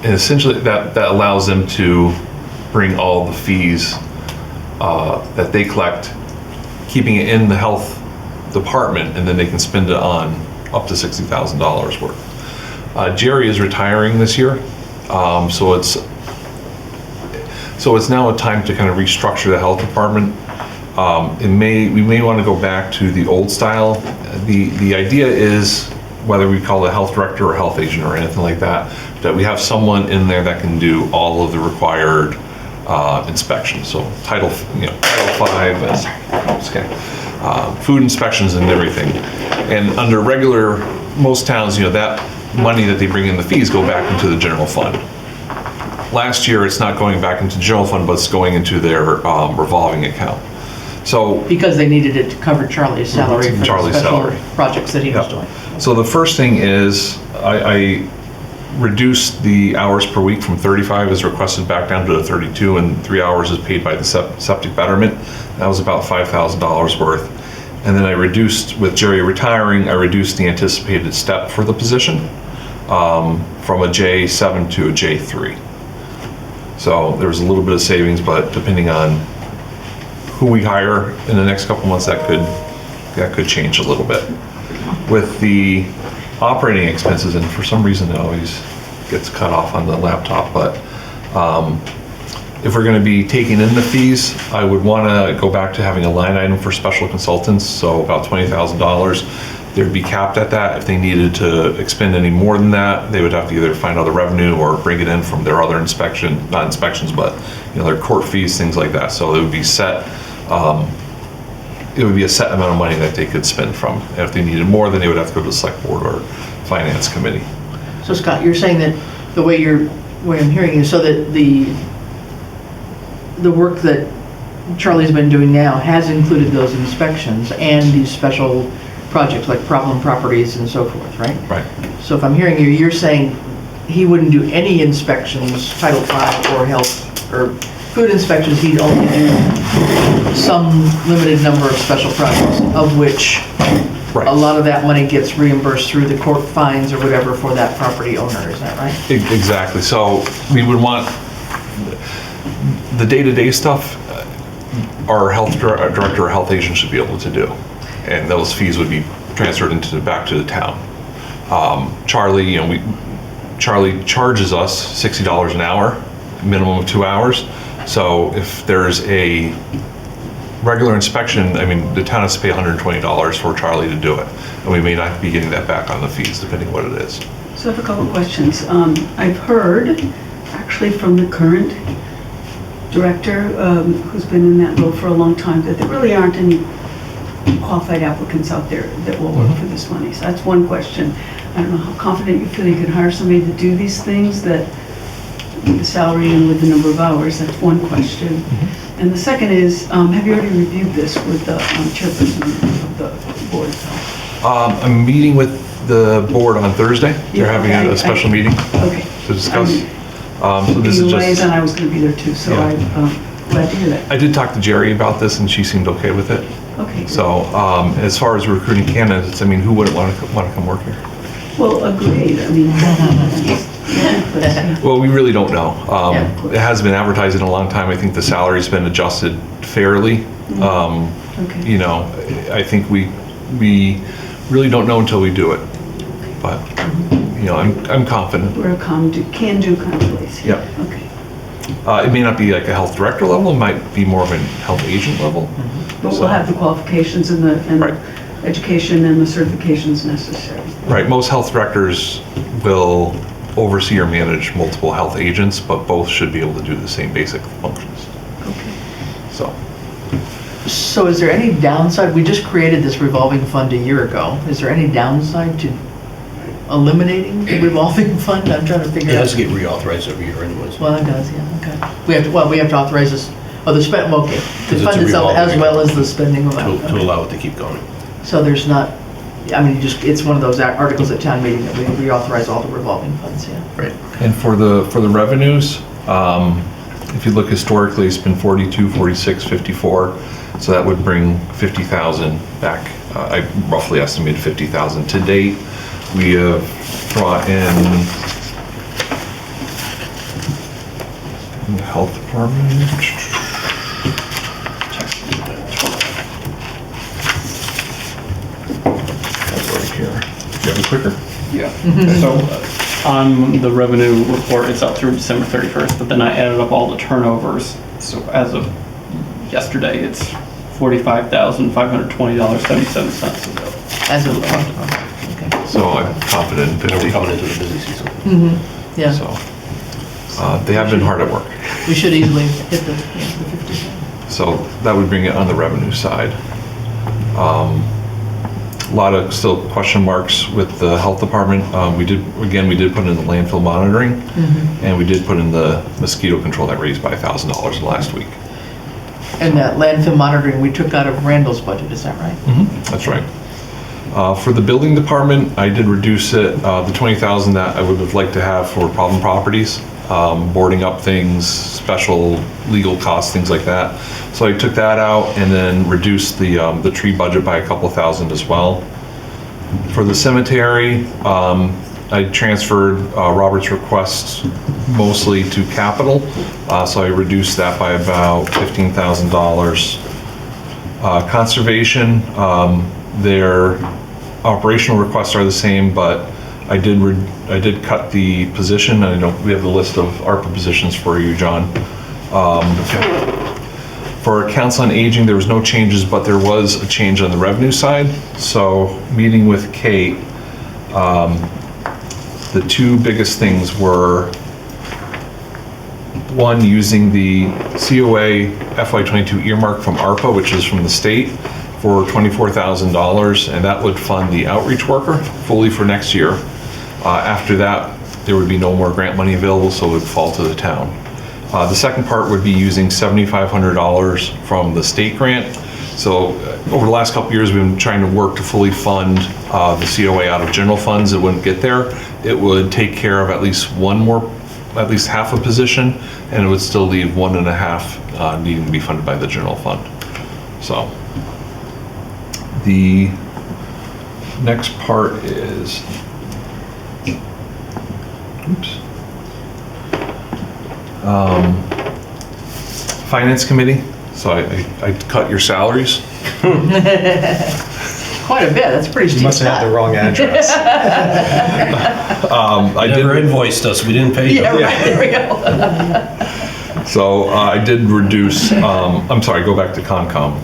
Speaker 4: And essentially that allows them to bring all the fees that they collect, keeping it in the health department, and then they can spend it on up to $60,000 worth. Jerry is retiring this year, so it's now a time to kind of restructure the health department. We may want to go back to the old style. The idea is, whether we call it a health director or health agent or anything like that, that we have someone in there that can do all of the required inspections. So Title 5, food inspections and everything. And under most towns, that money that they bring in the fees go back into the general fund. Last year, it's not going back into the general fund, but it's going into their revolving account. So
Speaker 2: Because they needed it to cover Charlie's salary for the special projects that he was doing.
Speaker 4: So the first thing is I reduced the hours per week from 35 as requested back down to 32, and 3 hours is paid by the septic betterment. That was about $5,000 worth. And then I reduced, with Jerry retiring, I reduced the anticipated step for the position from a J7 to a J3. So there was a little bit of savings, but depending on who we hire in the next couple months, that could change a little bit. With the operating expenses, and for some reason it always gets cut off on the laptop, but if we're going to be taking in the fees, I would want to go back to having a line item for special consultants, so about $20,000. They'd be capped at that. If they needed to expend any more than that, they would have to either find other revenue or bring it in from their other not inspections, but their court fees, things like that. So it would be set. It would be a set amount of money that they could spend from. And if they needed more, then they would have to go to the select board or finance committee.
Speaker 2: So Scott, you're saying that the way I'm hearing you, so that the work that Charlie's been doing now has included those inspections and these special projects like problem properties and so forth, right?
Speaker 4: Right.
Speaker 2: So if I'm hearing you, you're saying he wouldn't do any inspections, Title V or health or food inspections, he'd only do some limited number of special projects, of which a lot of that money gets reimbursed through the court fines or whatever for that property owner, is that right?
Speaker 4: Exactly. So we would want the day-to-day stuff, our health director or health agent should be able to do. And those fees would be transferred back to the town. Charlie, Charlie charges us $60 an hour, minimum of 2 hours. So if there's a regular inspection, the town has to pay $120 for Charlie to do it. And we may not be getting that back on the fees, depending what it is.
Speaker 6: So I have a couple of questions. I've heard, actually from the current director, who's been in that role for a long time, that there really aren't any qualified applicants out there that will work for this money. So that's one question. I don't know how confident you feel you can hire somebody to do these things, that with the salary and with the number of hours. That's one question. And the second is, have you already reviewed this with the chairperson of the board of health?
Speaker 4: I'm meeting with the board on Thursday. They're having a special meeting to discuss. So this is just
Speaker 6: liaison. I was going to be there too, so I'm glad to hear that.
Speaker 4: I did talk to Jerry about this, and she seemed okay with it.
Speaker 6: Okay.
Speaker 4: So as far as recruiting candidates, who wouldn't want to come work here?
Speaker 6: Well, agreed.
Speaker 4: Well, we really don't know. It has been advertised in a long time. I think the salary's been adjusted fairly. I think we really don't know until we do it. But I'm confident.
Speaker 6: We're a can-do kind of place.
Speaker 4: Yeah.
Speaker 6: Okay.
Speaker 4: It may not be like a health director level, it might be more of a health agent level.
Speaker 6: But we'll have the qualifications and the
Speaker 4: Right.
Speaker 6: education and the certifications necessary.
Speaker 4: Right, most health directors will oversee or manage multiple health agents, but both should be able to do the same basic functions. So,
Speaker 2: So is there any downside? We just created this revolving fund a year ago. Is there any downside to eliminating the revolving fund? I'm trying to
Speaker 3: It
Speaker 2: figure out.
Speaker 3: has to get reauthorized every year anyways.
Speaker 2: Well, it does, yeah, okay. We have to authorize this, oh, the spend, okay. The
Speaker 3: Because it's
Speaker 2: fund
Speaker 3: a
Speaker 2: itself as
Speaker 3: revolving
Speaker 2: well as the spending amount.
Speaker 3: To allow it to keep going.
Speaker 2: So there's not, I mean, it's one of those articles at town meeting that we reauthorize all the revolving funds, yeah.
Speaker 3: Right.
Speaker 4: and for the revenues, if you look historically, it's been 42, 46, 54. So that would bring 50,000 back. I roughly estimated 50,000. To date, we have brought in the health department. Right here. Do you have it quicker?
Speaker 5: Yeah. So on the revenue report, it's up through December 31st, but then I added up all the turnovers. So as of yesterday, it's $45,520.77.
Speaker 2: As of, okay.
Speaker 4: So I'm confident in
Speaker 3: And we're
Speaker 4: 50.
Speaker 3: coming into the busy season.
Speaker 2: Yeah,
Speaker 4: So they have been hard at work.
Speaker 2: we should easily hit the 50.
Speaker 4: So that would bring it on the revenue side. A lot of still question marks with the health department. We did put in the landfill monitoring, and we did put in the mosquito control that raised by $1,000 last week.
Speaker 2: And that landfill monitoring, we took out of Randall's budget, is that right?
Speaker 4: That's right. For the building department, I did reduce it, the 20,000 that I would have liked to have for problem properties, boarding up things, special legal costs, things like that. So I took that out and then reduced the tree budget by a couple thousand as well. For the cemetery, I transferred Robert's requests mostly to capital, so I reduced that by about $15,000. Conservation, their operational requests are the same, but I did cut the position. I know we have the list of ARPA positions for you, John. For Council on Aging, there was no changes, but there was a change on the revenue side. So meeting with Kate, the two biggest things were, one, using the COA FY22 earmark from ARPA, which is from the state, for $24,000, and that would fund the outreach worker fully for next year. After that, there would be no more grant money available, so it would fall to the town. The second part would be using $7,500 from the state grant. So over the last couple years, we've been trying to work to fully fund the COA out of general funds. It wouldn't get there. It would take care of at least half a position, and it would still leave 1.5 needing to be funded by the general fund. So the next part is, Finance Committee. So I cut your salaries.
Speaker 2: Quite a bit, that's pretty steep.
Speaker 7: You must have had the wrong address.
Speaker 4: I
Speaker 3: Never invoiced us, we didn't pay you.
Speaker 2: Yeah, right, there we go.
Speaker 4: So I did reduce, I'm sorry, go back to Concom.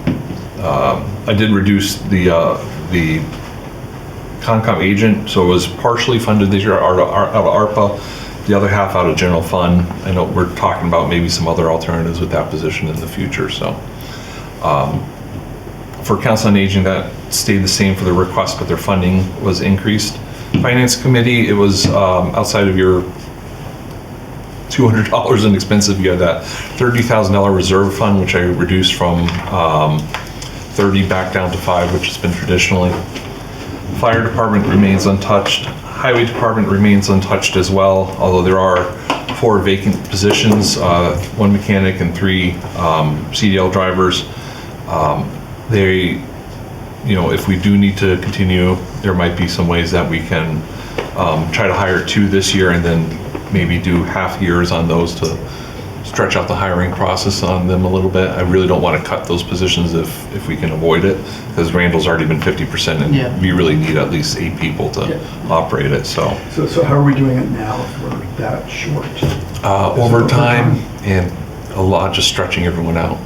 Speaker 4: I did reduce the Concom agent, so it was partially funded this year out of ARPA, the other half out of general fund. I know we're talking about maybe some other alternatives with that position in the future, so. For Council on Aging, that stayed the same for the request, but their funding was increased. Finance Committee, it was outside of your $200 in expensive. You had that $30,000 reserve fund, which I reduced from 30 back down to 5, which has been traditionally. Fire Department remains untouched. Highway Department remains untouched as well, although there are 4 vacant positions, 1 mechanic and 3 CDL drivers. If we do need to continue, there might be some ways that we can try to hire 2 this year and then maybe do half years on those to stretch out the hiring process on them a little bit. I really don't want to cut those positions if we can avoid it, because Randall's already been 50% and
Speaker 2: Yeah.
Speaker 4: we really need at least 8 people to operate it, so.
Speaker 9: So how are we doing it now if we're that short?
Speaker 4: Overtime and a lot just stretching everyone out.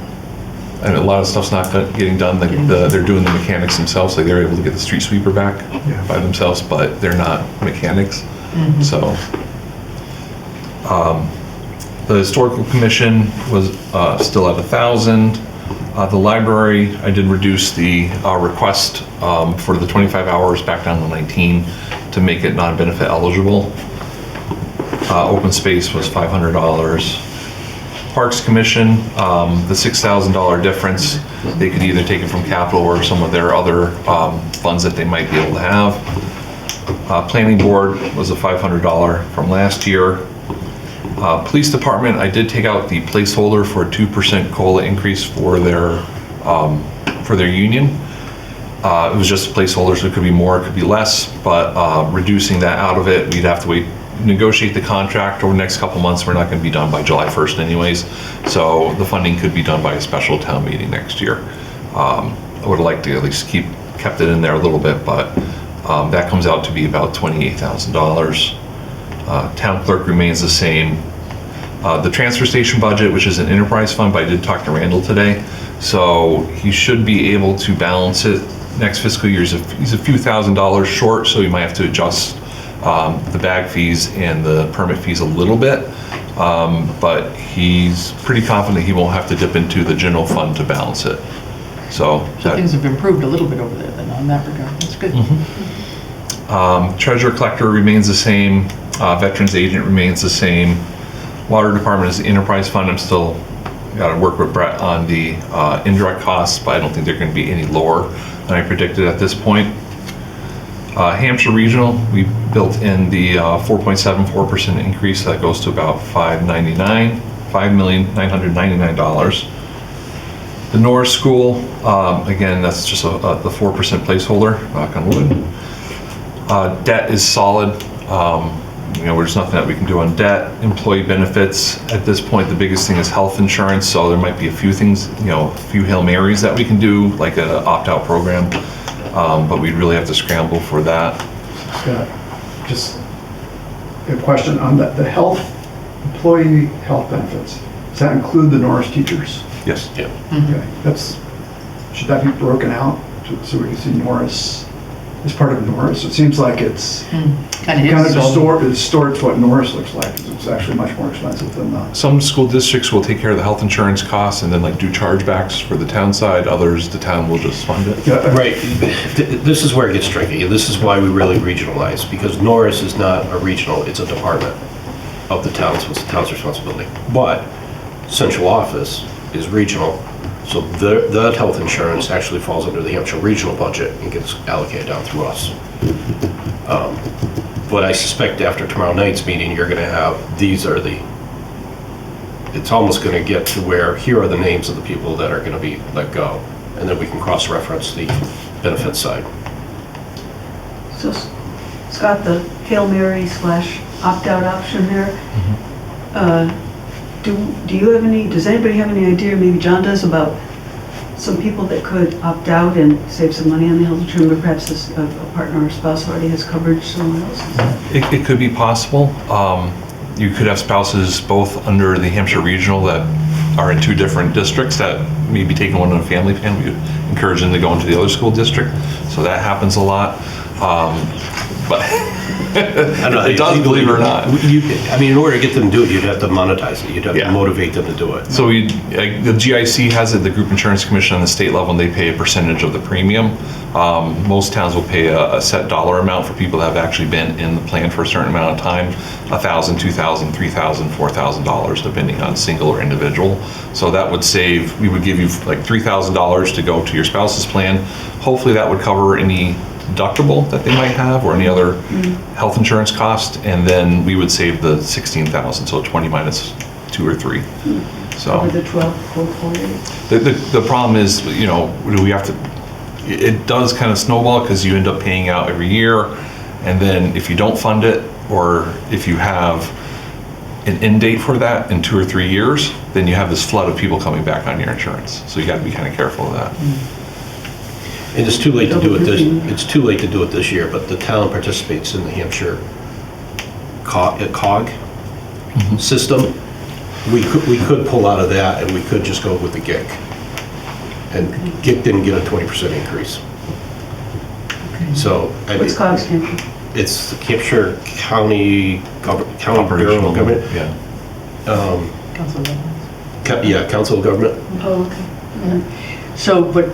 Speaker 4: And a lot of stuff's not getting done. They're doing the mechanics themselves, like they're able to get the street sweeper back by themselves, but they're not mechanics. So, the historical commission was still at 1,000. The library, I did reduce the request for the 25 hours back down to 19 to make it non-benefit eligible. Open space was $500. Parks Commission, the $6,000 difference, they could either take it from capital or some of their other funds that they might be able to have. Planning Board was a $500 from last year. Police Department, I did take out the placeholder for a 2% COLA increase for their union. It was just a placeholder, so it could be more, it could be less, but reducing that out of it, we'd have to wait, negotiate the contract over the next couple months. We're not going to be done by July 1st anyways, so the funding could be done by a special town meeting next year. I would like to at least kept it in there a little bit, but that comes out to be about $28,000. Town clerk remains the same. The transfer station budget, which is an enterprise fund, but I did talk to Randall today, so he should be able to balance it next fiscal year. He's a few $1,000s short, so he might have to adjust the bag fees and the permit fees a little bit, but he's pretty confident he won't have to dip into the general fund to balance it. So
Speaker 2: things have improved a little bit over there then on that regard. That's good.
Speaker 4: Treasurer collector remains the same. Veterans agent remains the same. Water department is the enterprise fund. I'm still got to work with Brett on the indirect costs, but I don't think they're going to be any lower than I predicted at this point. Hampshire Regional, we built in the 4.74% increase. That goes to about $5,999. The Norris School, again, that's just the 4% placeholder, knock on wood. Debt is solid. There's nothing that we can do on debt. Employee benefits, at this point, the biggest thing is health insurance, so there might be a few things, a few Hail Marys that we can do, like an opt-out program, but we'd really have to scramble for that.
Speaker 9: Scott, just a question on the employee health benefits. Does that include the Norris teachers?
Speaker 4: Yes.
Speaker 10: Yeah.
Speaker 9: Okay, should that be broken out so we can see Norris as part of Norris? It seems like it's kind of distorts what Norris looks like. It's actually much more expensive than that.
Speaker 4: Some school districts will take care of the health insurance costs and then do chargebacks for the town side. Others, the town will just fund it.
Speaker 9: Yeah.
Speaker 3: Right. This is where it gets tricky. This is why we really regionalize, because Norris is not a regional, it's a department of the town, so it's the town's responsibility. But central office is regional, so the health insurance actually falls under the Hampshire regional budget and gets allocated down through us. But I suspect after tomorrow night's meeting, you're going to have, it's almost going to get to where here are the names of the people that are going to be let go, and then we can cross-reference the benefit side.
Speaker 6: So, Scott, the Hail Mary / opt-out option there, does anybody have any idea, maybe John does, about some people that could opt out and save some money on the health insurance, but perhaps a partner or spouse already has coverage somewhere else?
Speaker 4: It could be possible. You could have spouses both under the Hampshire Regional that are in 2 different districts that may be taking one in a family plan. We would encourage them to go into the other school district. So that happens a lot. But it does, believe it or not.
Speaker 3: In order to get them to do it, you'd have to monetize it. You'd have to motivate them to do it.
Speaker 4: So the GIC has it, the Group Insurance Commission on the state level, and they pay a percentage of the premium. Most towns will pay a set dollar amount for people that have actually been in the plan for a certain amount of time, $1,000, $2,000, $3,000, $4,000, depending on single or individual. So that would save, we would give you $3,000 to go to your spouse's plan. Hopefully that would cover any deductible that they might have or any other health insurance cost, and then we would save the $16,000, so 20 minus 2 or 3. So
Speaker 6: Over the 12 portfolios?
Speaker 4: The problem is, do we have to, it does kind of snowball because you end up paying out every year, and then if you don't fund it, or if you have an end date for that in 2 or 3 years, then you have this flood of people coming back on your insurance. So you got to be kind of careful of that.
Speaker 11: And it's too late to do it this, it's too late to do it this year, but the town participates in the Hampshire COG system. We could pull out of that and we could just go with the GIC. And GIC didn't get a 20% increase. So.
Speaker 6: What's COG stand for?
Speaker 11: It's the Hampshire County Bureau of Government.
Speaker 4: Yeah.
Speaker 2: Council of Governments.
Speaker 11: Yeah, Council of Government.
Speaker 6: Oh, okay.
Speaker 2: So, but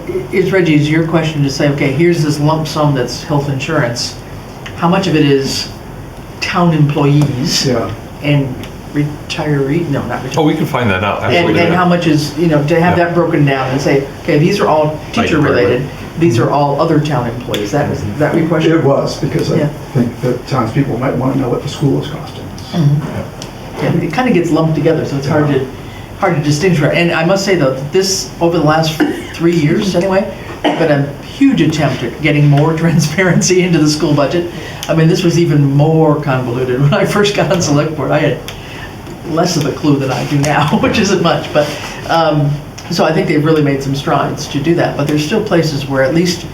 Speaker 2: Reggie, is your question to say, okay, here's this lump sum that's health insurance. How much of it is town employees
Speaker 9: Yeah.
Speaker 2: and retiree? No, not retiree.
Speaker 4: Oh, we can find that out. Absolutely.
Speaker 2: And how much is, to have that broken down and say, okay, these are all teacher related. These are all other town employees. That was that your question?
Speaker 9: It was, because I
Speaker 2: Yeah.
Speaker 9: think that townspeople might want to know what the school is costing us.
Speaker 2: Yeah, it kind of gets lumped together, so it's hard to distinguish. And I must say though, this, over the last 3 years anyway, has been a huge attempt at getting more transparency into the school budget. I mean, this was even more convoluted. When I first got on select board, I had less of a clue than I do now, which isn't much, but, so I think they've really made some strides to do that, but there's still places where at least,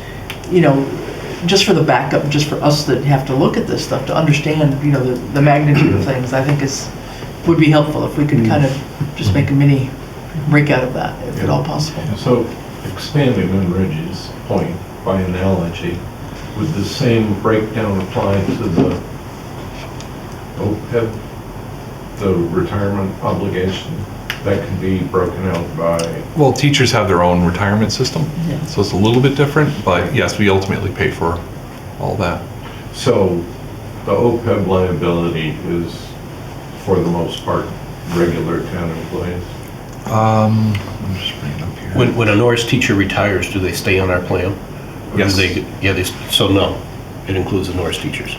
Speaker 2: just for the backup, just for us that have to look at this stuff, to understand, the magnitude of things, I think would be helpful if we could kind of just make a mini breakout of that, if at all possible.
Speaker 10: So expanding on Reggie's point by analogy, would the same breakdown apply to the OPEB, the retirement obligation? That can be broken out by...
Speaker 4: Well, teachers have their own retirement system,
Speaker 2: Yeah.
Speaker 4: so it's a little bit different, but yes, we ultimately pay for all that.
Speaker 10: So the OPEB liability is, for the most part, regular town employees?
Speaker 4: I'm just bringing it up here.
Speaker 11: When a Norris teacher retires, do they stay on our plan? Or
Speaker 4: Yes.
Speaker 11: So no, it includes the Norris teachers.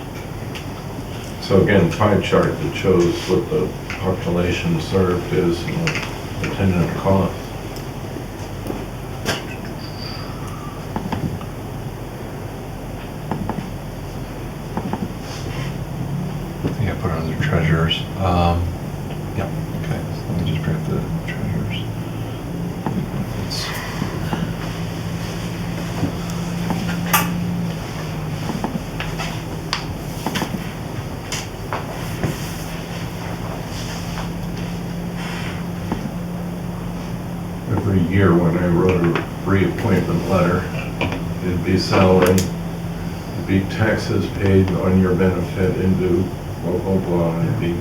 Speaker 10: So again, pie chart that shows what the population served is and the attendant cost.
Speaker 4: I think I put it under treasurers. Yeah, okay, so let me just bring up the treasurers.
Speaker 10: Every year when I wrote a reappointment letter, it'd be salary, it'd be taxes paid on your benefit into blah, blah, blah, it'd be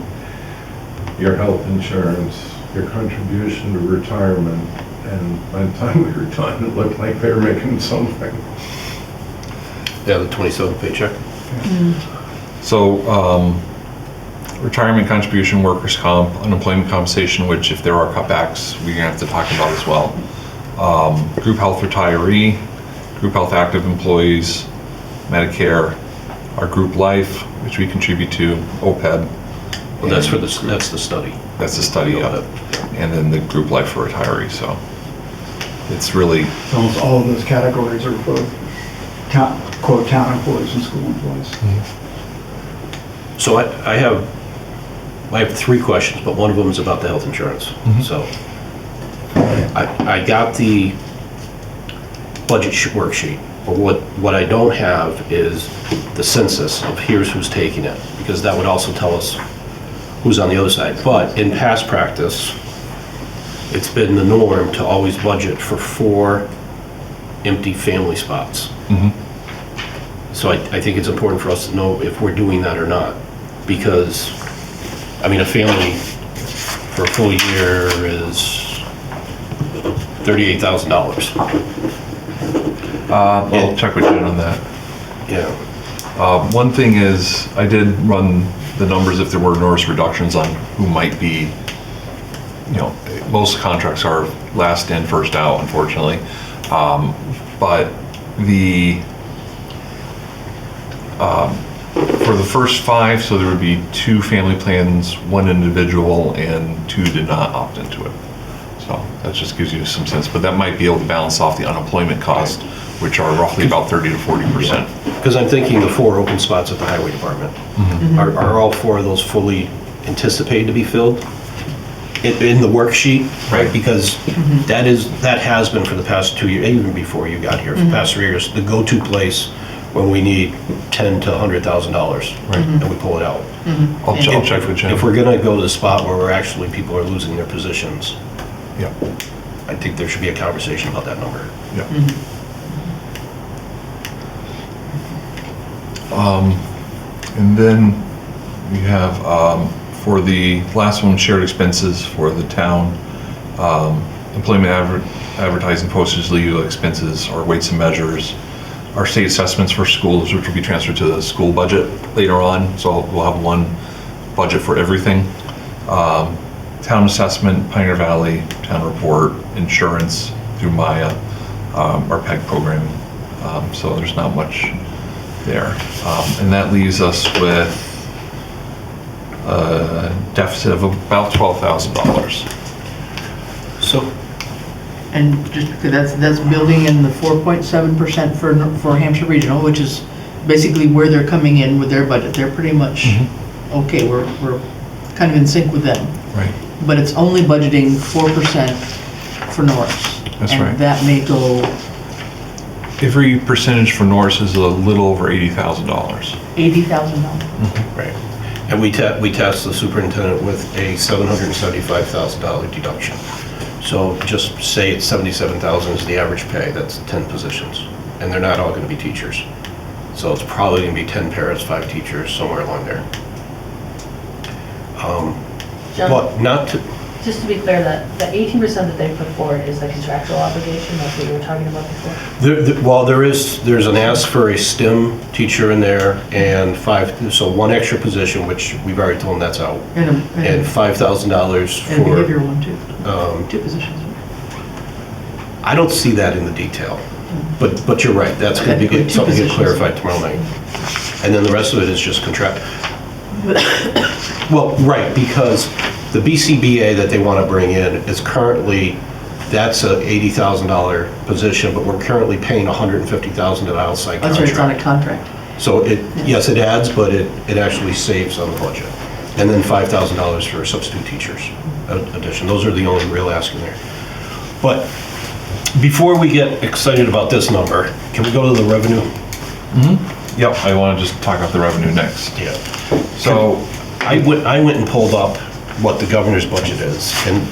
Speaker 10: your health insurance, your contribution to retirement, and by the time we were done, it looked like they were making something.
Speaker 11: Yeah, the 27 paycheck.
Speaker 4: So, retirement contribution, workers' comp, unemployment compensation, which if there are cutbacks, we're gonna have to talk about as well. Group health retiree, group health active employees, Medicare, our group life, which we contribute to, OPEB.
Speaker 11: Well, that's the study.
Speaker 4: That's the study of it. And then the group life for retirees, so it's really,
Speaker 9: Almost all of those categories are both town, quote, town employees and school employees.
Speaker 11: So I have 3 questions, but one of them is about the health insurance. So I got the budget worksheet, but what I don't have is the census of here's who's taking it, because that would also tell us who's on the other side. But in past practice, it's been the norm to always budget for 4 empty family spots. So I think it's important for us to know if we're doing that or not, because, I mean, a family for a full year is $38,000.
Speaker 4: I'll check with Jen on that.
Speaker 11: Yeah.
Speaker 4: One thing is, I did run the numbers if there were Norris reductions on who might be, most contracts are last in, first out, unfortunately. But for the first 5, so there would be 2 family plans, 1 individual, and 2 did not opt into it. So that just gives you some sense, but that might be able to balance off the unemployment cost, which are roughly about 30 to 40%.
Speaker 11: Because I'm thinking the 4 open spots at the highway department. Are all 4 of those fully anticipated to be filled in the worksheet, right? Because that has been for the past 2 years, even before you got here, for the past 3 years, the go-to place when we need $10,000 to $100,000, right? And we pull it out.
Speaker 4: I'll check with Jim.
Speaker 11: If we're gonna go to the spot where people are losing their positions,
Speaker 4: Yeah.
Speaker 11: I think there should be a conversation about that number.
Speaker 4: Yeah. And then we have, for the last one, shared expenses for the town, employment advertising, postage, legal expenses, our weights and measures, our state assessments for schools, which will be transferred to the school budget later on. So we'll have one budget for everything. Town assessment, Pioneer Valley, town report, insurance through Maya, our PEG program. So there's not much there. And that leaves us with a deficit of about $12,000.
Speaker 11: So,
Speaker 2: And just, that's building in the 4.7% for Hampshire Regional, which is basically where they're coming in with their budget. They're pretty much, okay, we're kind of in sync with them.
Speaker 4: Right.
Speaker 2: But it's only budgeting 4% for Norris.
Speaker 4: That's
Speaker 2: and
Speaker 4: right.
Speaker 2: that may go
Speaker 4: Every percentage for Norris is a little over $80,000.
Speaker 2: $80,000.
Speaker 11: right. And we tasked the superintendent with a $775,000 deduction. So just say it's $77,000 is the average pay, that's 10 positions. And they're not all gonna be teachers. So it's probably gonna be 10 paras, 5 teachers, somewhere along there.
Speaker 8: John,
Speaker 11: But not to,
Speaker 8: just to be clear, that the 18% that they put forward is the contractual obligation, that's what you were talking about before?
Speaker 11: well, there's an ask for a STEM teacher in there and so one extra position, which we've already told them that's out.
Speaker 2: And
Speaker 11: $5,000 for.
Speaker 2: And a behavior one too. 2 positions.
Speaker 11: I don't see that in the detail, but you're right, that's gonna be
Speaker 2: Two
Speaker 11: something to get
Speaker 2: positions.
Speaker 11: clarified tomorrow night. And then the rest of it is just contract. Well, right, because the BCBA that they wanna bring in is currently, that's a $80,000 position, but we're currently paying $150,000 to outside
Speaker 2: That's right, it's on a
Speaker 11: contract.
Speaker 2: contract.
Speaker 11: So yes, it adds, but it actually saves on the budget. And then $5,000 for substitute teachers addition. Those are the only real ask in there. But before we get excited about this number, can we go to the revenue?
Speaker 4: Yep, I want to just talk about the revenue next.
Speaker 11: Yeah.
Speaker 4: So
Speaker 11: I went and pulled up what the governor's budget is, and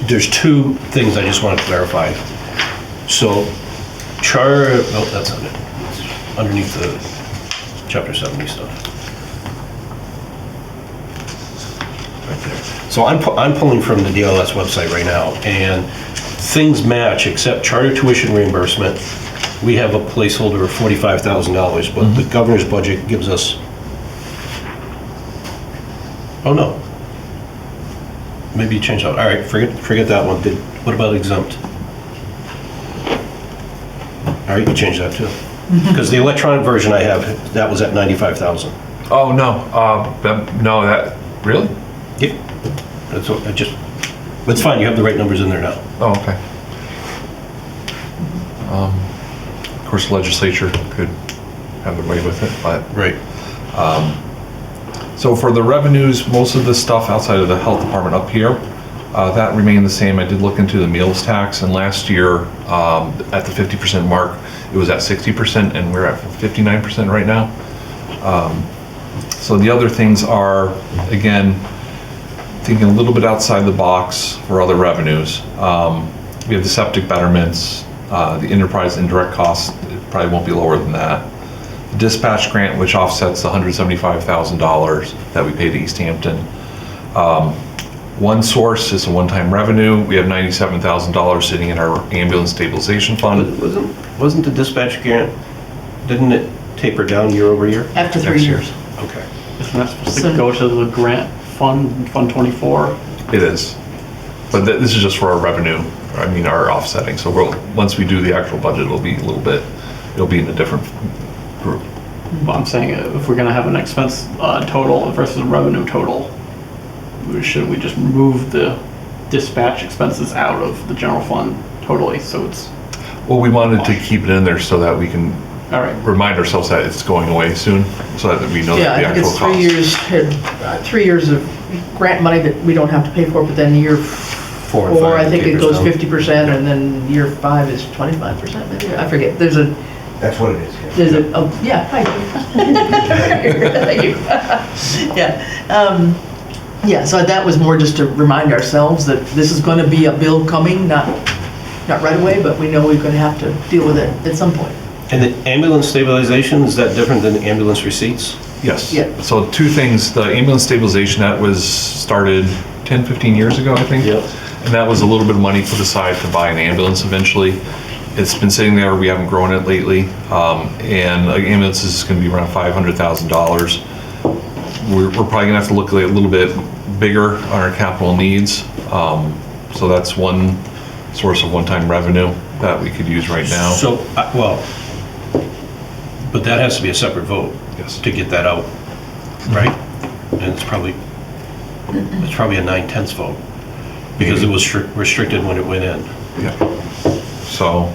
Speaker 11: there's 2 things I just want to clarify. So charter, that's not it. It's underneath the chapter 70 stuff. Right there. So I'm pulling from the DLS website right now, and things match except charter tuition reimbursement. We have a placeholder of $45,000, but the governor's budget gives us. Oh no. Maybe you changed that. All right, forget that one. What about exempt? All right, you changed that too. Because the electronic version I have, that was at 95,000.
Speaker 4: oh no, that really?
Speaker 11: Yep. That's what it's fine. You have the right numbers in there now.
Speaker 4: Oh, okay. Of course, the legislature could have their way with it, but
Speaker 11: Right.
Speaker 4: so for the revenues, most of the stuff outside of the health department up here, that remained the same. I did look into the meals tax, and last year, at the 50% mark, it was at 60%, and we're at 59% right now. So the other things are, again, thinking a little bit outside the box for other revenues. We have the septic betterments, the enterprise indirect costs, it probably won't be lower than that. The dispatch grant, which offsets the $175,000 that we pay to Easthampton. One source is a one-time revenue. We have $97,000 sitting in our ambulance stabilization fund.
Speaker 11: Wasn't the dispatch grant, didn't it taper down year over year?
Speaker 2: After 3 years.
Speaker 11: Okay.
Speaker 5: Isn't that supposed to go to the grant fund, Fund 24?
Speaker 4: It is. But this is just for our revenue, our offsetting. So once we do the actual budget, it'll be in a different group.
Speaker 5: But I'm saying if we're gonna have an expense total versus a revenue total, should we just move the dispatch expenses out of the general fund totally, so it's...
Speaker 4: Well, we wanted to keep it in there so that we can
Speaker 5: All right.
Speaker 4: remind ourselves that it's going away soon, so that we know
Speaker 2: Yeah,
Speaker 4: the
Speaker 2: I think
Speaker 4: actual
Speaker 2: it's
Speaker 4: cost.
Speaker 2: 3 years of grant money that we don't have to pay for, but then year
Speaker 11: Four and
Speaker 2: four,
Speaker 11: five
Speaker 2: I think it
Speaker 11: tapers
Speaker 2: goes
Speaker 11: down.
Speaker 2: 50%, and then year 5 is 25%, maybe, I forget. There's a,
Speaker 3: That's what it is.
Speaker 2: yeah, thank you. Thank you. Yeah. Yeah, so that was more just to remind ourselves that this is going to be a bill coming, not right away, but we know we're going to have to deal with it at some point.
Speaker 11: And the ambulance stabilization, is that different than the ambulance receipts?
Speaker 4: Yes.
Speaker 2: Yeah.
Speaker 4: So two things, the ambulance stabilization, that was started 10, 15 years ago, I think.
Speaker 11: Yep.
Speaker 4: And that was a little bit of money put aside to buy an ambulance eventually. It's been sitting there, we haven't grown it lately. And an ambulance is gonna be around $500,000. We're probably gonna have to look a little bit bigger on our capital needs. So that's one source of one-time revenue that we could use right now.
Speaker 11: So, well, but that has to be a separate vote.
Speaker 4: Yes.
Speaker 11: To get that out, right? And it's probably a 9/10 vote, because it was restricted when it went in.
Speaker 4: Yeah. So,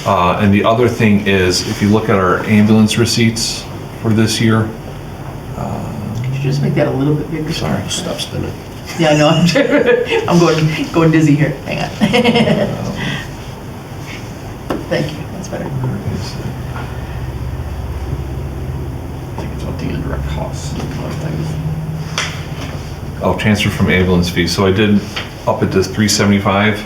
Speaker 4: and the other thing is, if you look at our ambulance receipts for this year,
Speaker 2: Could you just make that a little bit bigger?
Speaker 11: Sorry, stop spinning.
Speaker 2: Yeah, I know, I'm going dizzy here, hang on. Thank you, that's better.
Speaker 5: I think it's about the indirect costs and other things.
Speaker 4: oh, transfer from ambulance fees. So I did up it to 375,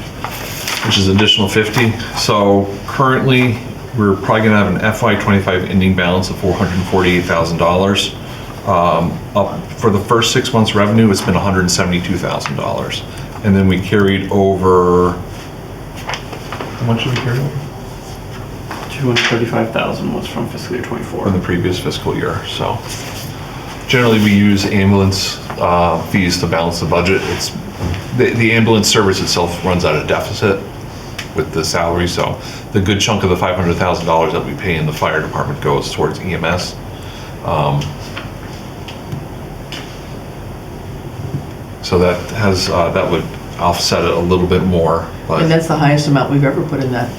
Speaker 4: which is additional 50. So currently, we're probably gonna have an FY25 ending balance of $448,000. Up for the first 6 months revenue, it's been $172,000. And then we carried over, how much did we carry over?
Speaker 5: 235,000 was from fiscal year
Speaker 4: From
Speaker 5: '24.
Speaker 4: the previous fiscal year, so. Generally, we use ambulance fees to balance the budget. It's, the ambulance service itself runs at a deficit with the salary, so the good chunk of the $500,000 that we pay in the fire department goes towards EMS. So that has, that would offset it a little bit more, but.
Speaker 2: And that's the highest amount we've ever put in that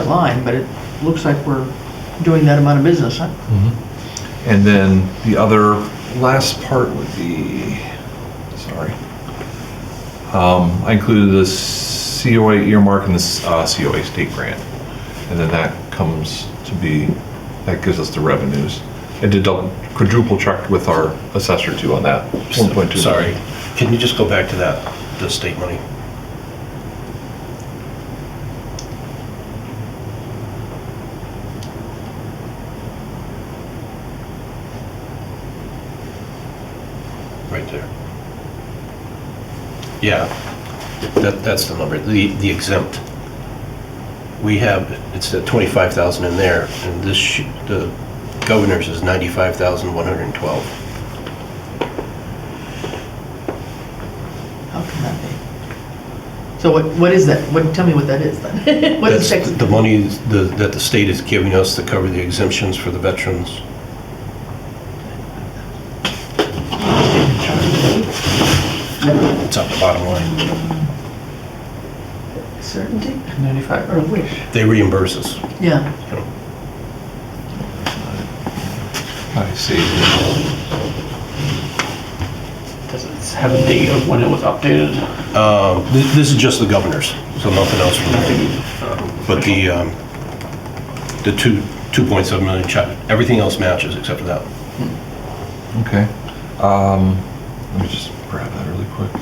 Speaker 2: line, but it looks like we're doing that amount of business, huh?
Speaker 4: And then the other last part would be, sorry. I included the COA earmark and the COA state grant. And then that comes to be, that gives us the revenues. I did quadruple check with our assessor too on that, 1.2.
Speaker 11: Sorry, can you just go back to that, the state money? Right there. Yeah, that's the number, the exempt. We have, it's at 25,000 in there, and this, the governor's is 95,112.
Speaker 2: How can that be? So what is that? Tell me what that is then. What is
Speaker 11: That's the money that the state is giving us to cover the exemptions for the veterans. It's on the bottom line.
Speaker 2: Certainty?
Speaker 5: 95,
Speaker 2: Or wish?
Speaker 11: They reimburse us.
Speaker 2: Yeah.
Speaker 4: I see.
Speaker 5: does it have a date of when it was updated?
Speaker 11: This is just the governor's, so nothing else from me. But the 2.7 million check, everything else matches except for that.
Speaker 4: Okay. Let me just grab that really quick.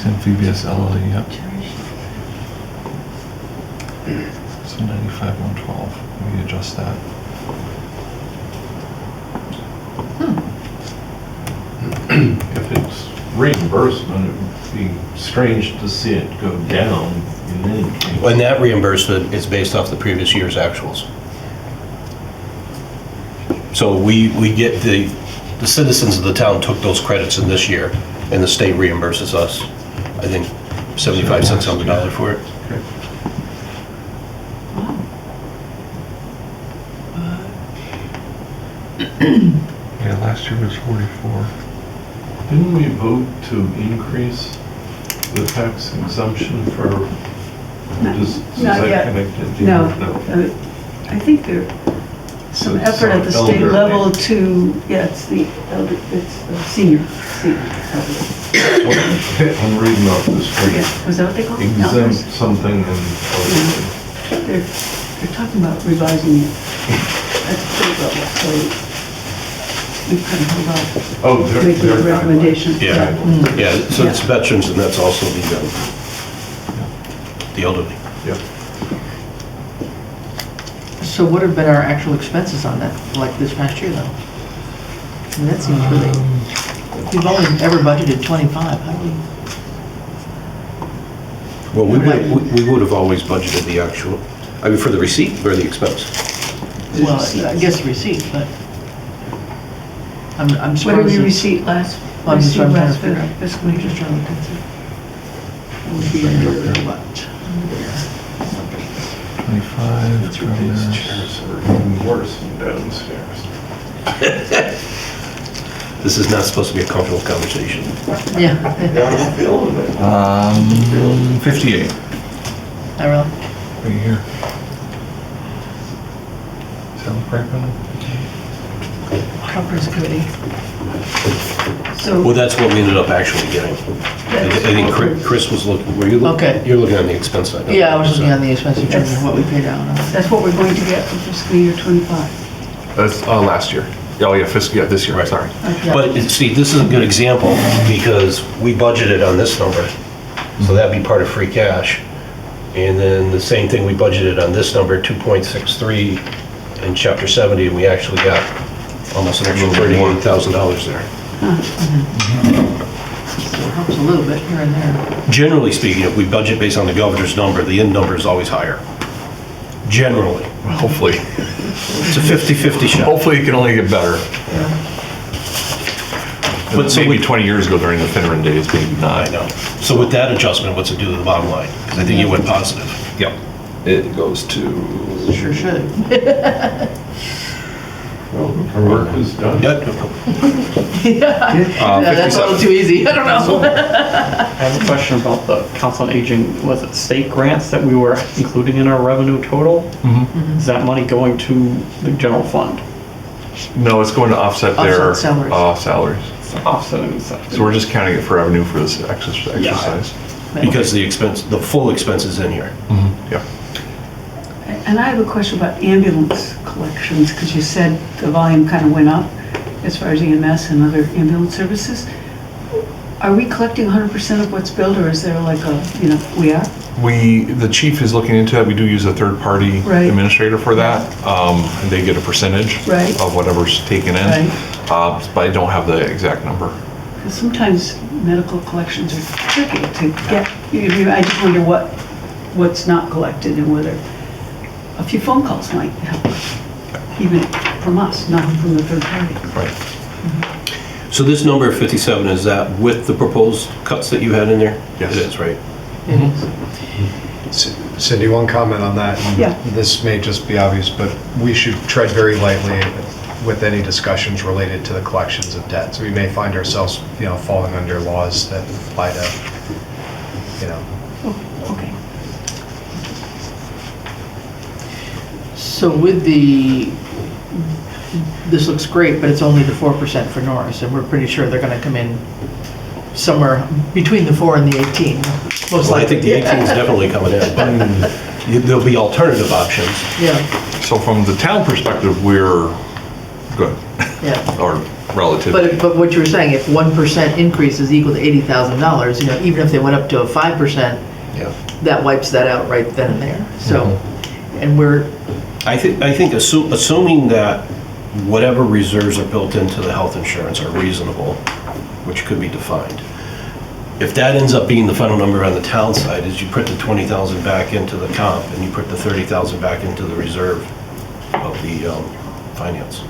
Speaker 4: Amphibious LLE, yep. So 95,112, let me adjust that.
Speaker 10: If it's reimbursement, it would be strange to see it go down in any case.
Speaker 11: And that reimbursement is based off the previous year's actuals. So we get the citizens of the town took those credits in this year, and the state reimburses us, I think, 75 cents on the dollar for it.
Speaker 4: Yeah, last year was 44.
Speaker 10: Didn't we vote to increase the tax exemption for, is
Speaker 6: Not
Speaker 10: that
Speaker 6: yet.
Speaker 10: connected? Do you
Speaker 6: No,
Speaker 10: know?
Speaker 6: I think there's some
Speaker 10: So it's
Speaker 6: effort at the state
Speaker 10: elderly.
Speaker 6: level to, yeah, it's the senior.
Speaker 10: I'm reading off the street.
Speaker 6: Yeah, was that what they call it?
Speaker 10: Exempt
Speaker 6: No,
Speaker 10: something and,
Speaker 6: they're talking about revising it at the state level, so we've kind of held off
Speaker 10: oh, they're.
Speaker 6: making a
Speaker 10: they're
Speaker 6: recommendation.
Speaker 11: Yeah.
Speaker 6: Mm.
Speaker 11: Yeah, so it's
Speaker 6: Yeah.
Speaker 11: veterans, and that's also the elderly.
Speaker 10: Yep.
Speaker 2: So what have been our actual expenses on that, like this past year though? I mean, that seems really, we've only ever budgeted 25, how do we?
Speaker 11: Well, we would have always budgeted the actual, I mean, for the receipt or the expense?
Speaker 2: Well, I guess receipt, but I'm
Speaker 6: What did
Speaker 2: surprised.
Speaker 6: we
Speaker 2: it's-
Speaker 6: receipt last,
Speaker 2: I'm just trying to
Speaker 6: last
Speaker 2: figure out.
Speaker 6: fiscal
Speaker 2: I'm
Speaker 6: year?
Speaker 2: just trying to look at it. It would be under what?
Speaker 4: 25.
Speaker 10: These chairs are even worse than downstairs.
Speaker 11: This is not supposed to be a comfortable conversation.
Speaker 2: Yeah.
Speaker 10: I'm feeling it.
Speaker 4: 58.
Speaker 2: I really,
Speaker 4: Right here. Sound correct on it?
Speaker 2: Conference committee.
Speaker 11: Well,
Speaker 6: So,
Speaker 11: that's what we ended up actually getting. I think Chris was looking, were you looking?
Speaker 2: Okay.
Speaker 11: You're looking on the expense side.
Speaker 2: Yeah, I was looking on the expensive terms of what we paid out on.
Speaker 6: that's what we're going to get for fiscal year '25.
Speaker 4: That's last year. Oh, yeah, fiscal, yeah, this year,
Speaker 11: Right.
Speaker 4: sorry.
Speaker 11: But see, this is a good example because we budgeted on this number. So that'd be part of free cash. And then the same thing, we budgeted on this number, 2.63 in chapter 70, and we actually got almost an extra $38,000 there.
Speaker 2: So it helps a little bit here and there.
Speaker 11: Generally speaking, if we budget based on the governor's number, the end number is always higher. Generally.
Speaker 4: Hopefully.
Speaker 11: It's a 50-50 shot.
Speaker 4: Hopefully it can only get better.
Speaker 11: But so
Speaker 4: Maybe
Speaker 11: we-
Speaker 4: 20 years ago during the Finneran days, maybe not.
Speaker 11: I know. So with that adjustment, what's it do to the bottom line? Because I think you went positive.
Speaker 4: Yep. It goes to...
Speaker 2: Sure should.
Speaker 10: Well, our work is done.
Speaker 11: Yep.
Speaker 2: Yeah, that's a little
Speaker 4: 57.
Speaker 2: too easy, I don't know.
Speaker 5: I have a question about the Council on Aging. Was it state grants that we were including in our revenue total? Is that money going to the general fund?
Speaker 4: No, it's going to offset their
Speaker 2: Offset salaries.
Speaker 4: salaries.
Speaker 5: It's offsetting stuff.
Speaker 4: So we're just counting it for revenue for this exercise.
Speaker 11: Because the expense, the full expense is in here.
Speaker 4: Yeah.
Speaker 6: And I have a question about ambulance collections, because you said the volume kind of went up as far as EMS and other ambulance services. Are we collecting 100% of what's billed, or is there like a, we are?
Speaker 4: The chief is looking into it. We do use a third-party
Speaker 6: Right.
Speaker 4: administrator for that. And they get a percentage
Speaker 6: Right.
Speaker 4: of whatever's taken in.
Speaker 6: Right.
Speaker 4: But I don't have the exact number.
Speaker 6: 'Cause sometimes medical collections are tricky to get. I just wonder what's not collected and whether a few phone calls might help, even from us, not from the third party.
Speaker 4: Right.
Speaker 11: So this number 57, is that with the proposed cuts that you had in there?
Speaker 4: Yes.
Speaker 11: It is, right?
Speaker 7: Cindy, one comment on that. and
Speaker 6: Yeah.
Speaker 7: This may just be obvious, but we should tread very lightly with any discussions related to the collections of debt. So we may find ourselves, falling under laws that apply to,
Speaker 6: Oh, okay.
Speaker 2: So with this looks great, but it's only the 4% for Norris, and we're pretty sure they're gonna come in somewhere between the 4 and the 18, most
Speaker 11: Well, I
Speaker 2: likely.
Speaker 11: think the 18 is definitely coming in, but there'll be alternative options.
Speaker 2: Yeah,
Speaker 4: So from the town perspective, we're good,
Speaker 2: yeah.
Speaker 4: or relative.
Speaker 2: But what you were saying, if 1% increase is equal to $80,000, even if they went up to a 5%,
Speaker 11: Yeah.
Speaker 2: that wipes that out right then and there. So, and we're,
Speaker 11: I think assuming that whatever reserves are built into the health insurance are reasonable, which could be defined. If that ends up being the final number on the town side, is you put the 20,000 back into the comp and you put the 30,000 back into the reserve of the finance.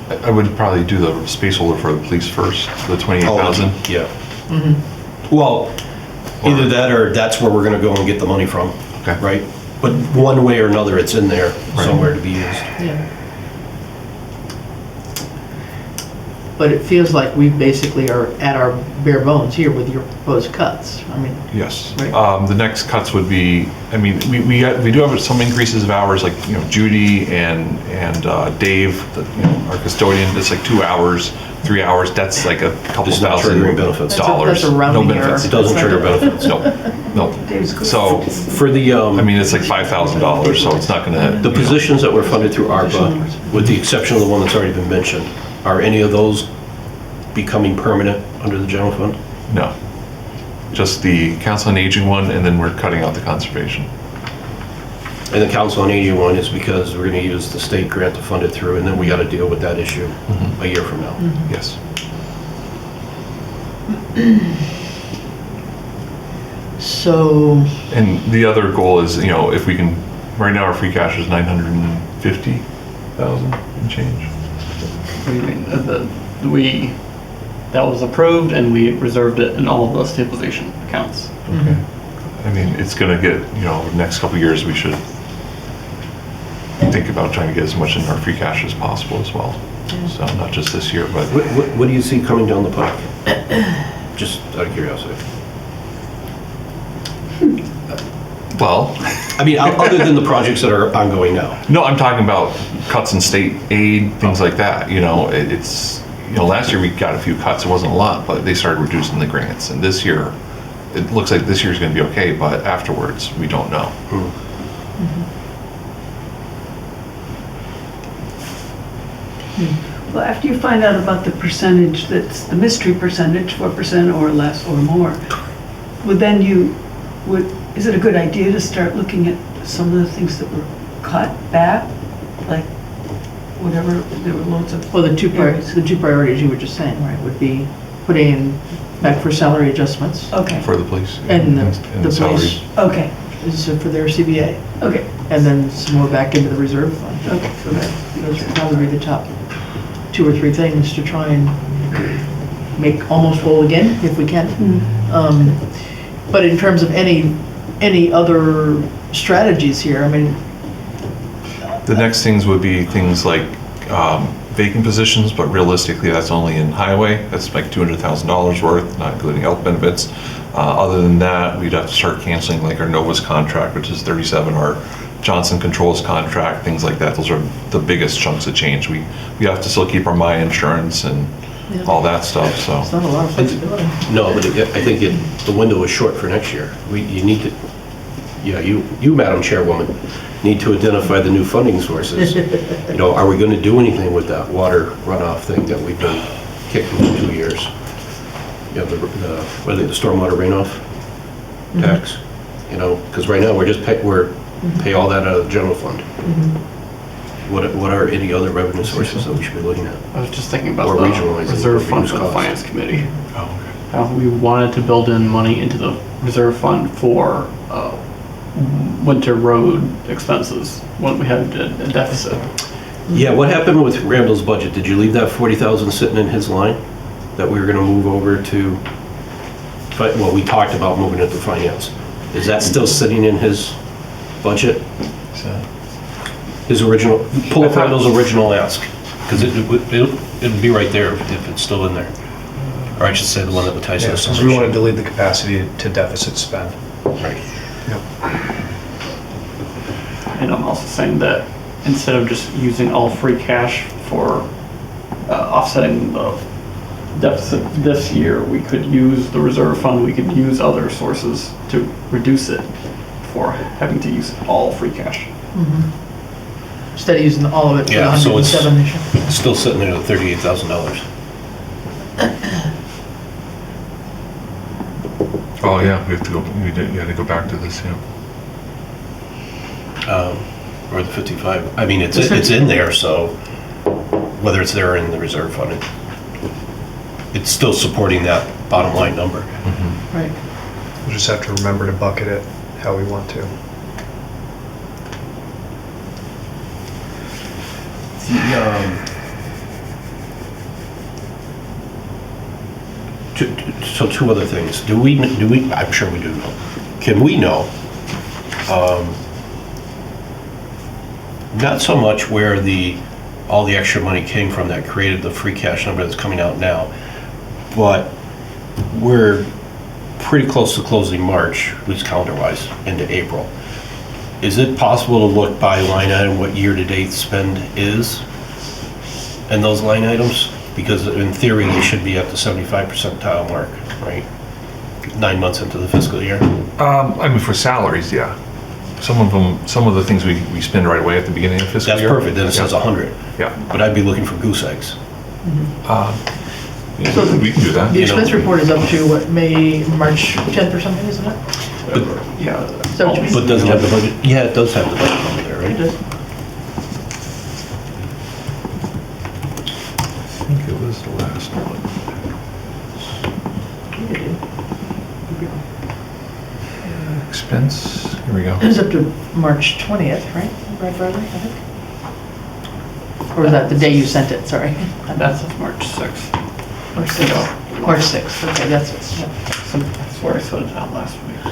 Speaker 4: I would probably do the space holder for the police first, the 28,000.
Speaker 11: Yeah. Well, either that or that's where we're gonna go and get the money from,
Speaker 4: Okay.
Speaker 11: right? But one way or another, it's in there somewhere to be used.
Speaker 2: Yeah. But it feels like we basically are at our bare bones here with your proposed cuts. I mean,
Speaker 4: Yes.
Speaker 2: Right.
Speaker 4: The next cuts would be, I mean, we do have some increases of hours, like, you know, Judy and Dave, our custodian, it's like 2 hours, 3 hours, that's like a couple
Speaker 11: It's not
Speaker 4: thousand
Speaker 11: triggering benefits.
Speaker 4: dollars.
Speaker 2: That's a rounding
Speaker 4: No
Speaker 2: error.
Speaker 4: benefits.
Speaker 11: It doesn't trigger benefits.
Speaker 4: No. So,
Speaker 11: For the,
Speaker 4: I mean, it's like $5,000, so it's not gonna.
Speaker 11: the positions that were funded through ARPA, with the exception of the one that's already been mentioned, are any of those becoming permanent under the general fund?
Speaker 4: No. Just the council on aging one, and then we're cutting out the conservation.
Speaker 11: And the council on aging one is because we're gonna use the state grant to fund it through, and then we gotta deal with that issue a year from now.
Speaker 4: Yes.
Speaker 2: so,
Speaker 4: And the other goal is, you know, if we can, right now our free cash is 950,000 and change.
Speaker 5: What do you mean? That was approved and we reserved it in all of the stabilization accounts.
Speaker 4: Okay. I mean, it's gonna get, you know, next couple of years, we should think about trying to get as much in our free cash as possible as well. So not just this year, but
Speaker 11: What do you see coming down the pike? Just out of curiosity.
Speaker 4: well,
Speaker 11: I mean, other than the projects that are ongoing now.
Speaker 4: no, I'm talking about cuts in state aid, things like that. You know, it's, you know, last year we got a few cuts. It wasn't a lot, but they started reducing the grants. And this year, it looks like this year's gonna be okay, but afterwards, we don't know.
Speaker 6: Well, after you find out about the percentage, that's the mystery percentage, 4% or less or more, is it a good idea to start looking at some of the things that were cut back? Like, whatever, there were loads of.
Speaker 2: well, the two
Speaker 6: areas.
Speaker 2: priorities you were just saying, right, would be putting in back for salary adjustments.
Speaker 6: Okay,
Speaker 4: For the police.
Speaker 2: And the
Speaker 4: salaries.
Speaker 2: police
Speaker 6: okay,
Speaker 2: is for their CBA.
Speaker 6: okay,
Speaker 2: And then some more back into the reserve fund.
Speaker 6: Okay.
Speaker 2: So those would probably be the top 2 or 3 things to try and make almost whole again, if we can. But in terms of any other strategies here, I mean,
Speaker 4: The next things would be things like vacant positions, but realistically, that's only in highway. That's like $200,000 worth, not including health benefits. Other than that, we'd have to start canceling like our Novus contract, which is 37, our Johnson Controls contract, things like that. Those are the biggest chunks of change. We have to still keep our My Insurance and all that stuff, so.
Speaker 2: it's not a lot of flexibility.
Speaker 11: No, but I think the window is short for next year. You need to, you, Madam Chairwoman, need to identify the new funding sources. You know, are we going to do anything with that water runoff thing that we've been kicking for 2 years? You know, the stormwater runoff tax, you know, because right now we're pay all that out of the general fund. What are any other revenue sources that we should be looking at?
Speaker 5: I was just thinking about
Speaker 11: Or
Speaker 5: the
Speaker 11: regionalizing
Speaker 5: reserve
Speaker 11: or
Speaker 5: fund for the
Speaker 11: reduce
Speaker 5: finance committee.
Speaker 4: Oh, okay.
Speaker 5: We wanted to build in money into the reserve fund for winter road expenses when we had a deficit.
Speaker 11: Yeah, what happened with Randall's budget? Did you leave that 40,000 sitting in his line that we were going to move over to? Well, we talked about moving it to finance. Is that still sitting in his budget? His original, pull up Randall's original ask, because it'll be right there if it's still in there. Or I should say the one that Matthias
Speaker 7: Yeah,
Speaker 11: has.
Speaker 7: since we wanted to leave the capacity to deficit spend.
Speaker 11: Right.
Speaker 7: Yep.
Speaker 5: And I'm also saying that instead of just using all free cash for offsetting the deficit this year, we could use the reserve fund, we could use other sources to reduce it for having to use all free cash.
Speaker 2: Instead of using all of it for the
Speaker 11: Yeah, so it's
Speaker 2: 107 issue.
Speaker 11: still sitting there at $38,000.
Speaker 4: Oh, yeah, we had to go back to this, yeah.
Speaker 11: Or the 55. I mean, it's in there, so whether it's there or in the reserve fund, it's still supporting that bottom line number.
Speaker 2: Right.
Speaker 7: We'll just have to remember to bucket it how we want to.
Speaker 11: So two other things. Do we, I'm sure we do know. Can we know, not so much where all the extra money came from that created the free cash number that's coming out now, but we're pretty close to closing March, at least calendar-wise, into April. Is it possible to look by line item what year-to-date spend is and those line items? Because in theory, they should be at the 75 percentile mark, right? 9 months into the fiscal year.
Speaker 4: I mean, for salaries, yeah. Some of the things we spend right away at the beginning of fiscal
Speaker 11: That's
Speaker 4: year.
Speaker 11: perfect, then it says 100.
Speaker 4: Yeah.
Speaker 11: But I'd be looking for goose eggs.
Speaker 4: Yeah, we can do that.
Speaker 2: The expense report is up to what, March 10th or something, isn't it?
Speaker 9: Yeah.
Speaker 2: So what you mean?
Speaker 11: But does it have the budget? Yeah, it does have the budget number there,
Speaker 2: It
Speaker 11: right?
Speaker 2: does.
Speaker 4: I think it was the last one.
Speaker 2: Yeah, it did.
Speaker 4: Expense, here we go.
Speaker 2: It was up to March 20th, right? Right, Bradley, I think? Or was that the day you sent it, sorry?
Speaker 5: That's March 6th.
Speaker 2: March 6th. March 6th, okay, that's it, yeah.
Speaker 5: So that's where I put it down last week.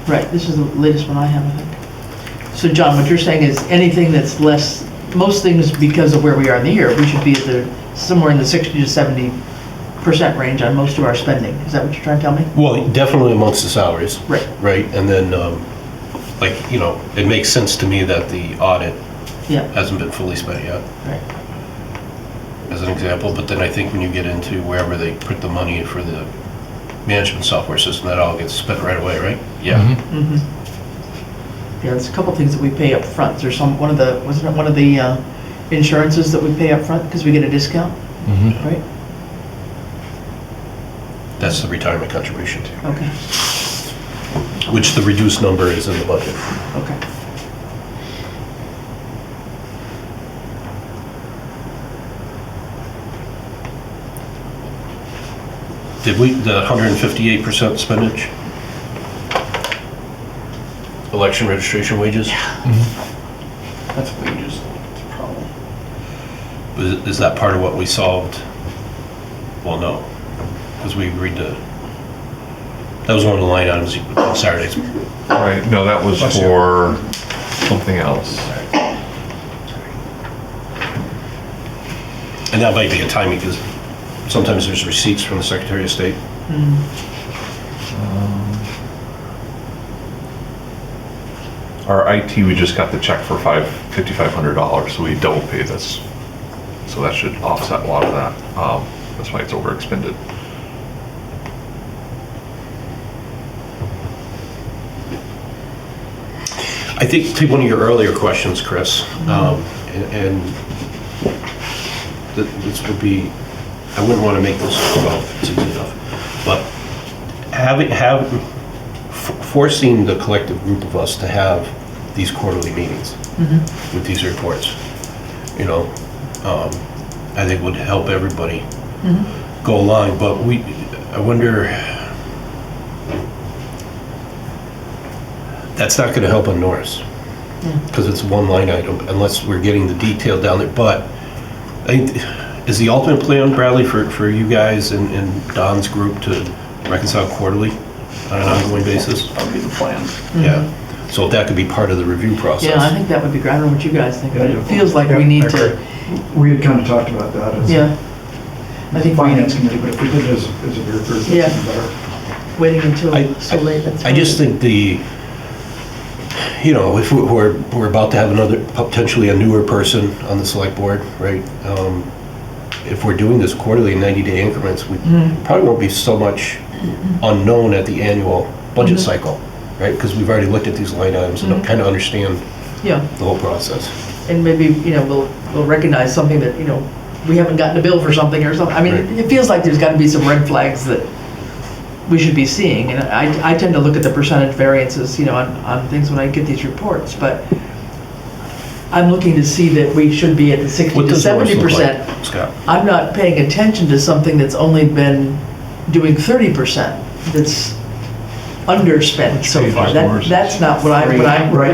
Speaker 2: Right, this is the latest one I have, I think. So John, what you're saying is anything that's less, most things because of where we are in the year, we should be at somewhere in the 60 to 70% range on most of our spending. Is that what you're trying to tell me?
Speaker 11: Well, definitely amongst the salaries.
Speaker 2: Right.
Speaker 11: Right, and then, it makes sense to me that the audit
Speaker 2: Yeah,
Speaker 11: hasn't been fully spent yet,
Speaker 2: right.
Speaker 11: as an example, but then I think when you get into wherever they put the money for the management software system, that all gets spent right away, right? Yeah.
Speaker 2: Mm-hmm. Yeah, there's a couple things that we pay up front. There's wasn't it one of the insurances that we pay up front because we get a discount, right?
Speaker 11: That's the retirement contribution,
Speaker 2: Okay,
Speaker 11: which the reduced number is in the budget.
Speaker 2: okay.
Speaker 11: Did we, the 158% spending? Election registration wages?
Speaker 5: That's wages, it's a problem.
Speaker 11: Is that part of what we solved? Well, no, because we agreed to, that was one of the line items on Saturdays.
Speaker 4: Right, no, that was for something else.
Speaker 11: And that might be a timing, because sometimes there's receipts from the Secretary of State.
Speaker 4: Our IT, we just got the check for $5,500, so we double paid this. So that should offset a lot of that. That's why it's overexpended.
Speaker 11: I think to one of your earlier questions, Chris, and this would be, I wouldn't want to make this, well, it's easy enough, but forcing the collective group of us to have these quarterly meetings with these reports, I think would help everybody go along, but I wonder, that's not gonna help on Norris, because it's one line item, unless we're getting the detail down there, but is the ultimate plan, Bradley, for you guys and Don's group to reconcile quarterly on an ongoing basis?
Speaker 5: That would be the plan.
Speaker 11: Yeah, so if that could be part of the review process.
Speaker 2: Yeah, I think that would be great. I don't know what you guys think, but it feels like we need to,
Speaker 9: We had kind of talked about that as
Speaker 2: yeah. I
Speaker 9: a
Speaker 2: think
Speaker 9: finance committee, but if we did it as a group, that's
Speaker 2: Yeah.
Speaker 9: even better.
Speaker 2: waiting until so late, that's.
Speaker 11: I just think if we're about to have potentially a newer person on the select board, right? If we're doing this quarterly in 90-day increments, we probably won't be so much unknown at the annual budget cycle, right? Because we've already looked at these line items and kind of understand
Speaker 2: Yeah,
Speaker 11: the whole process.
Speaker 2: and maybe, we'll recognize something that, we haven't gotten a bill for something or something. I mean,
Speaker 11: Right.
Speaker 2: it feels like there's gotta be some red flags that we should be seeing, and I tend to look at the percentage variances, on things when I get these reports, but I'm looking to see that we should be at the 60
Speaker 11: What
Speaker 2: to
Speaker 11: does Norris look
Speaker 2: 70%.
Speaker 11: like, Scott?
Speaker 2: I'm not paying attention to something that's only been doing 30%, that's underspent so far. That's not what I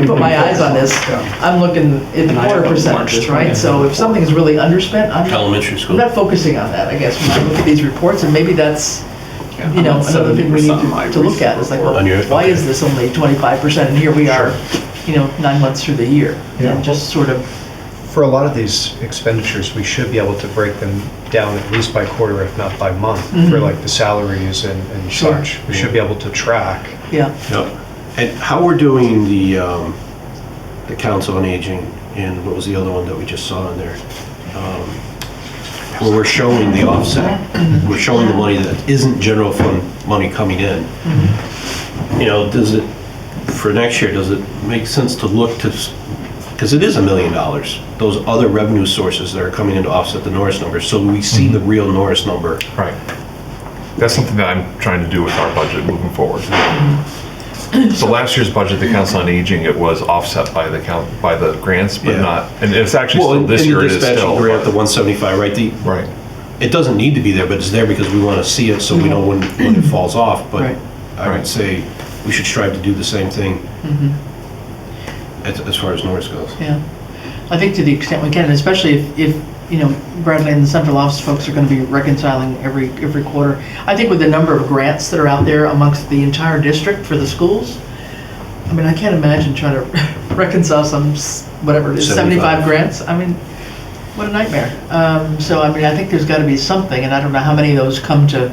Speaker 2: put my eyes on this. I'm looking at the quarter percentages, right? So if something's really underspent, I'm
Speaker 11: Elementary school.
Speaker 2: not focusing on that, I guess, when I look at these reports, and maybe that's you know, another thing we need to look at is like, well, why is this only 25%? And here we are, you know, 9 months through the year.
Speaker 9: Yeah.
Speaker 2: And just sort of,
Speaker 7: For a lot of these expenditures, we should be able to break them down at least by quarter, if not by month, for like the salaries and
Speaker 2: Sure.
Speaker 7: such. We should be able to track.
Speaker 2: yeah.
Speaker 11: Yep. And how we're doing the Council on Aging, and what was the other one that we just saw in there? Where we're showing the offset. We're showing the money that isn't general fund money coming in. You know, does it, for next year, does it make sense to look to, because it is $1 million, those other revenue sources that are coming in to offset the Norris number, so we see the real Norris number.
Speaker 4: Right. That's something that I'm trying to do with our budget moving forward. So last year's budget, the Council on Aging, it was offset by the grants, but
Speaker 11: Yeah.
Speaker 4: not, and it's actually
Speaker 11: Well,
Speaker 4: still, this year it is
Speaker 11: in the dispatching
Speaker 4: still.
Speaker 11: grant, the 175, right?
Speaker 4: Right.
Speaker 11: It doesn't need to be there, but it's there because we want to see it so we know when it falls off. But
Speaker 2: Right.
Speaker 11: I would say we should strive to do the same thing as far as Norris goes.
Speaker 2: Yeah, I think to the extent we can, and especially if you know, Bradley and the central office folks are going to be reconciling every quarter. I think with the number of grants that are out there amongst the entire district for the schools, I mean, I can't imagine trying to reconcile some, whatever it is, 75 grants. I mean, what a nightmare. So, I mean, I think there's got to be something, and I don't know how many of those come to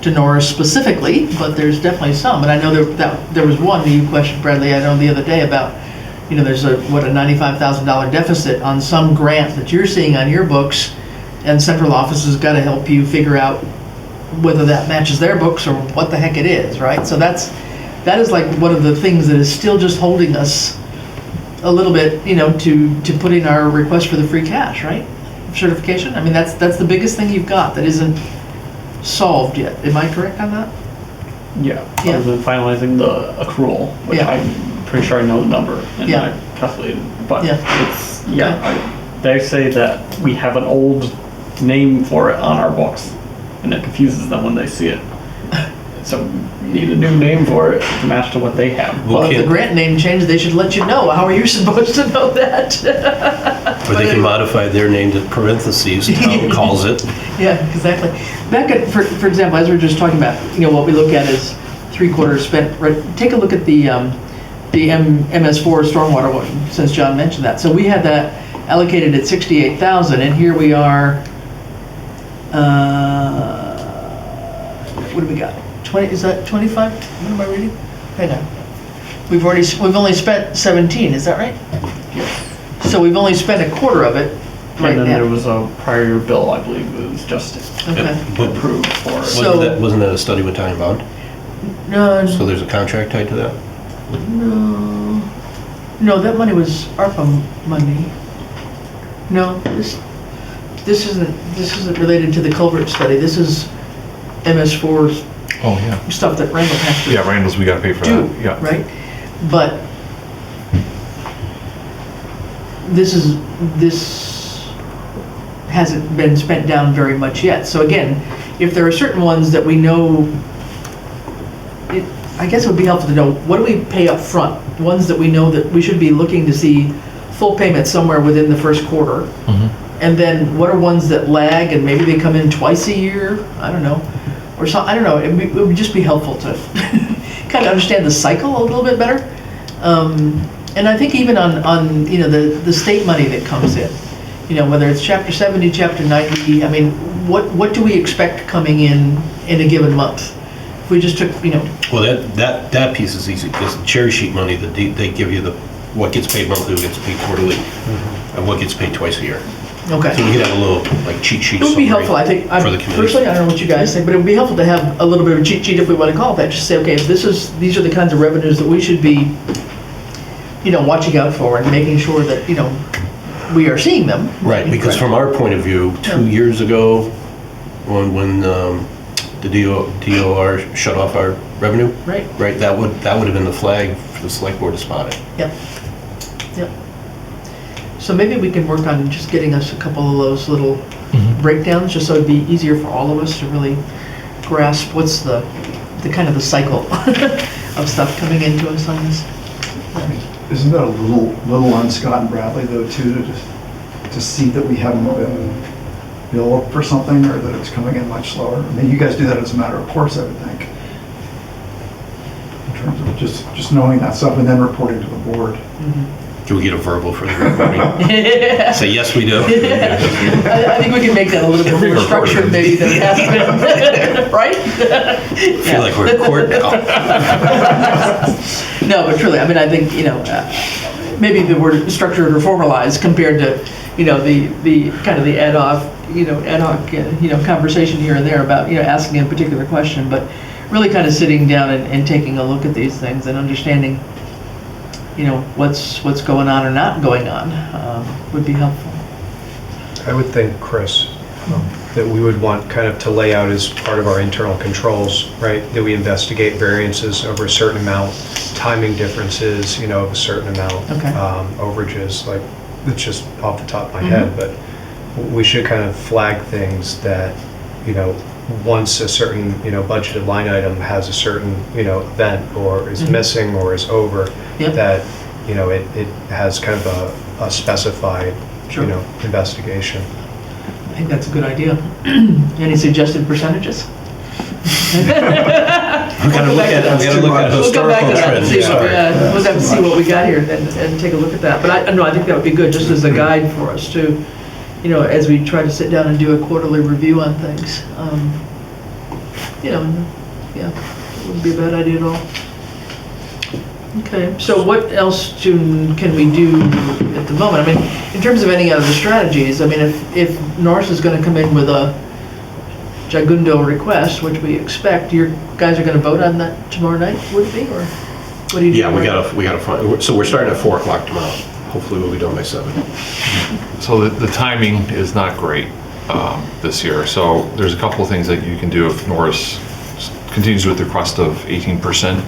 Speaker 2: Norris specifically, but there's definitely some. And I know there was one that you questioned, Bradley, I know the other day about, you know, there's a $95,000 deficit on some grant that you're seeing on your books, and central office has got to help you figure out whether that matches their books or what the heck it is, right? So that is like one of the things that is still just holding us a little bit, you know, to put in our request for the free cash, right? Certification. I mean, that's the biggest thing you've got that isn't solved yet. Am I correct on that?
Speaker 5: Yeah, other than finalizing the accrual, which
Speaker 2: Yeah.
Speaker 5: I'm pretty sure I know the number and
Speaker 2: Yeah.
Speaker 5: I calculated, but
Speaker 2: Yeah.
Speaker 5: it's, they say that we have an old name for it on our books, and it confuses them when they see it. So we need a new name for it to match to what they have.
Speaker 2: Well, if the grant name changed, they should let you know. How are you supposed to know that?
Speaker 11: Or they can modify their name to parentheses, Tom calls it.
Speaker 2: Yeah, exactly. Back at, for example, as we were just talking about, you know, what we look at is 3/4 spent. Right, take a look at the MS4 stormwater one, since John mentioned that. So we had that allocated at 68,000, and here we are. What do we got? 20? Is that 25? What am I reading? Hang on. We've only spent 17. Is that right?
Speaker 5: Yes.
Speaker 2: So we've only spent a quarter of it right
Speaker 5: And then
Speaker 2: now.
Speaker 5: there was a prior year bill, I believe, it was just
Speaker 2: Okay.
Speaker 5: approved for it.
Speaker 2: So-
Speaker 11: Wasn't that a study with Time Bond?
Speaker 2: No,
Speaker 11: So there's a contract tied to that?
Speaker 2: no, that money was ARPA money. No, this isn't related to the culvert study. This is MS4's
Speaker 4: Oh, yeah.
Speaker 2: stuff that Randall has to
Speaker 4: Yeah, Randall's, we gotta pay for
Speaker 2: do,
Speaker 4: that. Yeah.
Speaker 2: right? But this hasn't been spent down very much yet. So again, if there are certain ones that we know, I guess it would be helpful to know, what do we pay up front? Ones that we know that we should be looking to see full payment somewhere within the first quarter. And then what are ones that lag and maybe they come in twice a year? I don't know. Or so, I don't know. It would just be helpful to kind of understand the cycle a little bit better. And I think even on you know, the state money that comes in, you know, whether it's Chapter 70, Chapter 90, I mean, what do we expect coming in a given month? If we just took, you know.
Speaker 11: Well, that piece is easy, because the cherry sheet money, that they give you what gets paid monthly, what gets paid quarterly, and what gets paid twice a year.
Speaker 2: Okay.
Speaker 11: So we could have a little, like, cheat sheet
Speaker 2: It would be
Speaker 11: summary
Speaker 2: helpful, I think,
Speaker 11: for the committee.
Speaker 2: personally, I don't know what you guys think, but it would be helpful to have a little bit of a cheat sheet, if we want to call it that, just say, okay, these are the kinds of revenues that we should be, you know, watching out for and making sure that, you know, we are seeing them.
Speaker 11: Right, because from our point of view, 2 years ago, when the DOR shut off our revenue,
Speaker 2: Right.
Speaker 11: right, that would have been the flag for the select board to spot it.
Speaker 2: Yep. So maybe we can work on just getting us a couple of those little breakdowns, just so it'd be easier for all of us to really grasp what's the kind of the cycle of stuff coming into us on this.
Speaker 9: Isn't that a little on Scott and Bradley though too, to see that we haven't been bill for something, or that it's coming in much slower? I mean, you guys do that as a matter of course, I would think. In terms of just knowing that stuff and then reporting to the board.
Speaker 11: Do we get a verbal for the recording? Say, yes, we do.
Speaker 2: I think we can make that a little bit more structured maybe than it has been, right?
Speaker 11: I feel like we're in court now.
Speaker 2: No, but truly, I mean, I think, maybe the word structured or formalized compared to, the kind of the ad hoc, conversation here and there about, asking a particular question, but really kind of sitting down and taking a look at these things and understanding, what's going on or not going on would be helpful.
Speaker 7: I would think, Chris, that we would want kind of to lay out as part of our internal controls, right? That we investigate variances over a certain amount, timing differences, of a certain amount,
Speaker 2: Okay.
Speaker 7: overages, like, it's just off the top of my head, but we should kind of flag things that, once a certain, budgeted line item has a certain, event or is missing or is over,
Speaker 2: Yep.
Speaker 7: that, it has kind of a specified,
Speaker 2: Sure.
Speaker 7: investigation.
Speaker 2: I think that's a good idea. Any suggested percentages?
Speaker 11: We gotta look at
Speaker 2: We'll come back
Speaker 11: historical
Speaker 2: to that and
Speaker 11: trends.
Speaker 2: see,
Speaker 11: Yeah.
Speaker 2: we'll have to see what we got here and take a look at that. But I think that would be good, just as a guide for us too, as we try to sit down and do a quarterly review on things. Yeah, it wouldn't be a bad idea at all. Okay, so what else can we do at the moment? I mean, in terms of any other strategies, I mean, if Norris is going to come in with a Jagundo request, which we expect, your guys are going to vote on that tomorrow night, would it be, or what do you do?
Speaker 11: Yeah, we gotta find, so we're starting at 4 o'clock tomorrow. Hopefully we'll be done by 7.
Speaker 4: So the timing is not great this year. So there's a couple of things that you can do if Norris continues with the request of 18%.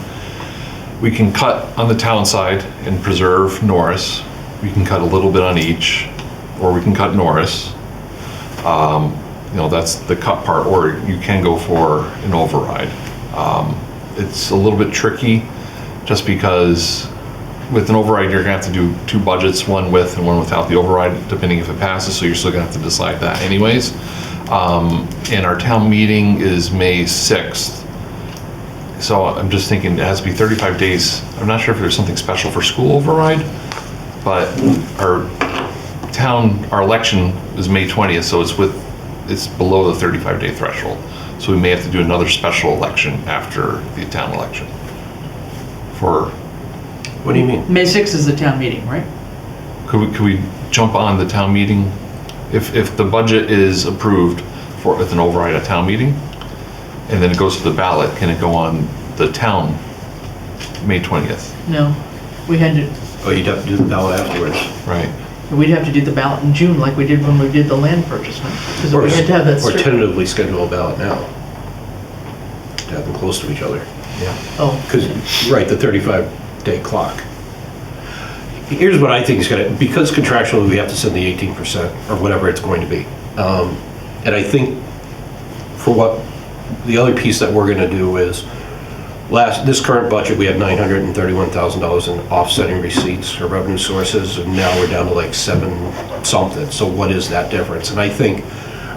Speaker 4: We can cut on the town side and preserve Norris. We can cut a little bit on each, or we can cut Norris. That's the cut part, or you can go for an override. It's a little bit tricky just because with an override, you're gonna have to do 2 budgets, one with and one without the override, depending if it passes, so you're still gonna have to decide that anyways. And our town meeting is May 6th. So I'm just thinking it has to be 35 days. I'm not sure if there's something special for school override, but our election is May 20th, so it's below the 35-day threshold. So we may have to do another special election after the town election.
Speaker 11: What do you mean?
Speaker 2: May 6th is the town meeting, right?
Speaker 4: Could we jump on the town meeting? If the budget is approved with an override at town meeting, and then it goes to the ballot, can it go on the town May 20th?
Speaker 2: No, we had to,
Speaker 11: Oh, you'd have to do the ballot afterwards.
Speaker 4: Right.
Speaker 2: we'd have to do the ballot in June like we did when we did the land purchasement. Because we had to have that.
Speaker 11: Or tentatively schedule a ballot now. To have them close to each other.
Speaker 2: Oh,
Speaker 11: Because, right, the 35-day clock. Here's what I think is gonna, because contractually we have to send the 18% or whatever it's going to be. And I think for what, the other piece that we're gonna do is, this current budget, we had $931,000 in offsetting receipts or revenue sources, and now we're down to like 7 something. So what is that difference? And I think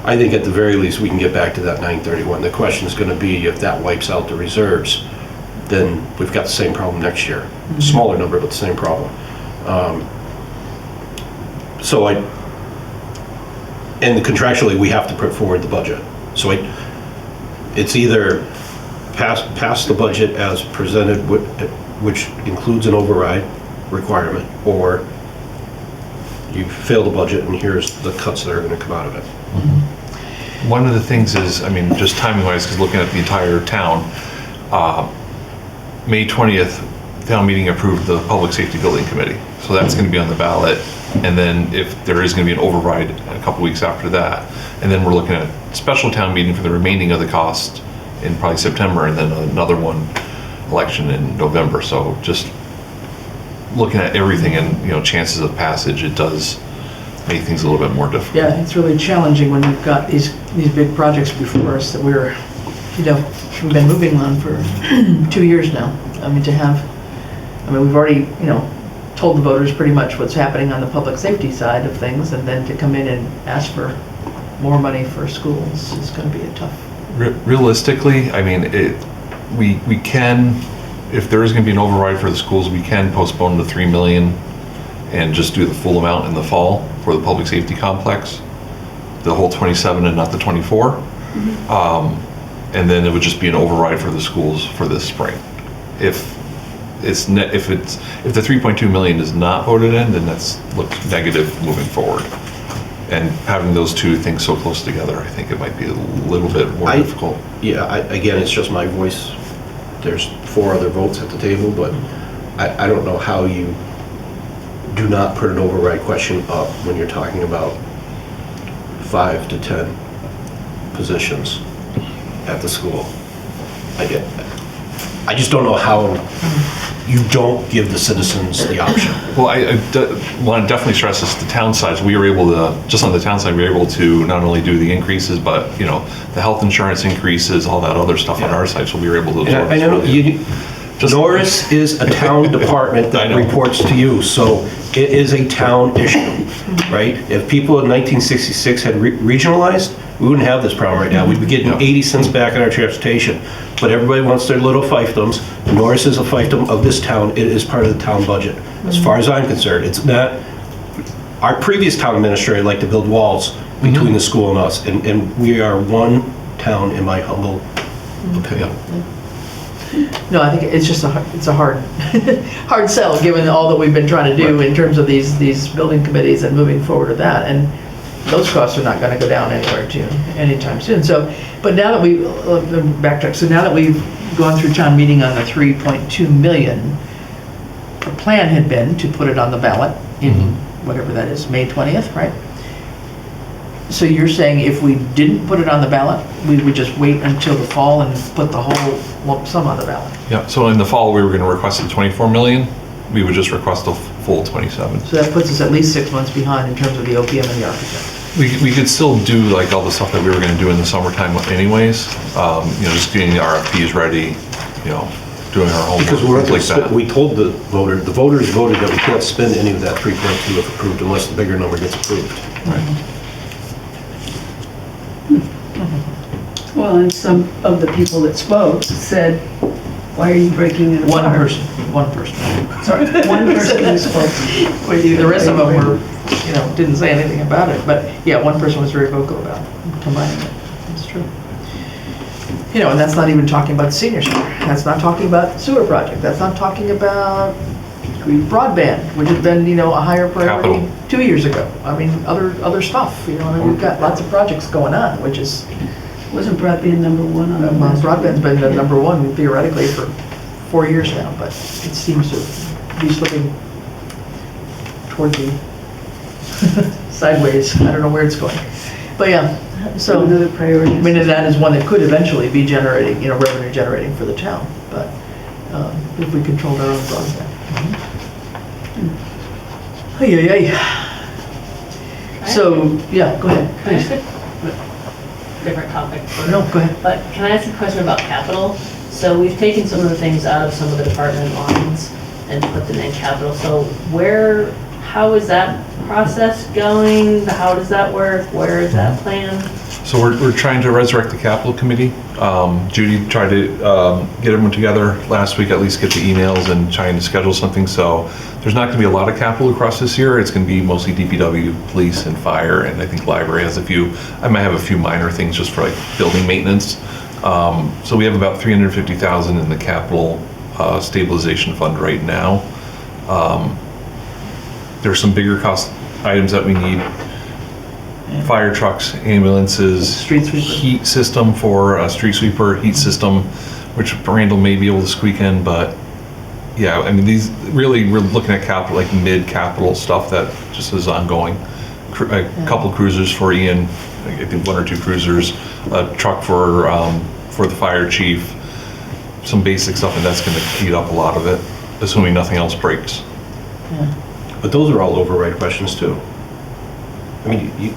Speaker 11: at the very least, we can get back to that 931. The question is gonna be if that wipes out the reserves, then we've got the same problem next year. Smaller number, but the same problem. And contractually, we have to put forward the budget. So it's either pass the budget as presented, which includes an override requirement, or you fail the budget and here's the cuts that are going to come out of it.
Speaker 4: One of the things is, I mean, just timing wise, because looking at the entire town, May 20th, town meeting approved the Public Safety Building Committee. So that's going to be on the ballot. And then if there is going to be an override a couple weeks after that, and then we're looking at special town meeting for the remaining of the cost in probably September, and then another one election in November. So just looking at everything and, chances of passage, it does make things a little bit more difficult.
Speaker 2: yeah, it's really challenging when we've got these big projects before us that we've been moving on for 2 years now. We've already, told the voters pretty much what's happening on the public safety side of things, and then to come in and ask for more money for schools is going to be a tough.
Speaker 4: Realistically, I mean, we can, if there is going to be an override for the schools, we can postpone the 3 million and just do the full amount in the fall for the public safety complex, the whole 27 and not the 24. And then it would just be an override for the schools for this spring. If the 3.2 million is not voted in, then that's looks negative moving forward. And having those two things so close together, I think it might be a little bit more difficult.
Speaker 11: Yeah, again, it's just my voice. There's 4 other votes at the table, but I don't know how you do not put an override question up when you're talking about 5 to 10 positions at the school. I just don't know how you don't give the citizens the option.
Speaker 4: Well, I want to definitely stress this, the town side, we were able to, just on the town side, we were able to not only do the increases, but, you know, the health insurance increases, all that other stuff on our side, so we were able to absorb.
Speaker 11: I know, Norris is a town department that reports to you, so it is a town issue, right? If people in 1966 had regionalized, we wouldn't have this problem right now. We'd be getting 80 cents back on our transportation. But everybody wants their little fiefdoms. Norris is a fiefdom of this town. It is part of the town budget. As far as I'm concerned, it's not. Our previous town administrator liked to build walls between the school and us, and we are one town, in my humble opinion.
Speaker 2: No, I think it's just it's a hard hard sell, given all that we've been trying to do in terms of these building committees and moving forward with that. And those costs are not going to go down anytime soon. So, but now that we backtrack, so now that we've gone through town meeting on the 3.2 million, the plan had been to put it on the ballot in whatever that is, May 20th, right? So you're saying if we didn't put it on the ballot, we would just wait until the fall and put the whole lump sum on the ballot?
Speaker 4: Yeah, so in the fall, we were going to request the 24 million. We would just request the full 27.
Speaker 2: So that puts us at least 6 months behind in terms of the OPM and the architect.
Speaker 4: We could still do like all the stuff that we were going to do in the summertime anyways. You know, just getting the RFPs ready, you know, doing our homework,
Speaker 11: Because we're
Speaker 4: like that.
Speaker 11: we told the voters voted that we can't spend any of that 3.2 if approved unless the bigger number gets approved.
Speaker 4: Right.
Speaker 6: Well, and some of the people that spoke said, why are you breaking it apart?
Speaker 2: One person.
Speaker 6: Sorry, one person who spoke.
Speaker 2: The rest of them were, you know, didn't say anything about it, but yeah, one person was very vocal about combining it. It's true. You know, and that's not even talking about the senior center. That's not talking about the sewer project. That's not talking about broadband, which has been, you know, a higher priority 2 years ago. I mean, other stuff, you know, I mean, we've got lots of projects going on, which is...
Speaker 6: Wasn't broadband number 1 on the list?
Speaker 2: Broadband's been the number 1 theoretically for 4 years now, but it seems to be slipping toward the sideways. I don't know where it's going. But yeah, so
Speaker 6: another priority.
Speaker 2: I mean, that is one that could eventually be generating, you know, revenue generating for the town, but if we controlled our own broadband. So, yeah, go ahead, please.
Speaker 8: Different topic.
Speaker 2: No, go ahead.
Speaker 8: But can I ask a question about capital? So we've taken some of the things out of some of the department lines and put them in capital. So how is that process going? How does that work? Where is that plan?
Speaker 4: So we're trying to resurrect the capital committee. Judy tried to get everyone together last week, at least get the emails and trying to schedule something. So there's not going to be a lot of capital across this year. It's going to be mostly DPW, police, and fire, and I think library has a few. I might have a few minor things just for like building maintenance. So we have about 350,000 in the capital stabilization fund right now. There's some bigger cost items that we need. Fire trucks, ambulances,
Speaker 2: Street sweeper.
Speaker 4: Heat system for a street sweeper, heat system, which Randall may be able to squeak in, but yeah, I mean, these really, we're looking at capital, like mid-capital stuff that just is ongoing. A couple cruisers for Ian, I think 1 or 2 cruisers, a truck for the fire chief, some basic stuff, and that's gonna eat up a lot of it, assuming nothing else breaks.
Speaker 2: Yeah.
Speaker 11: But those are all override questions too. I mean,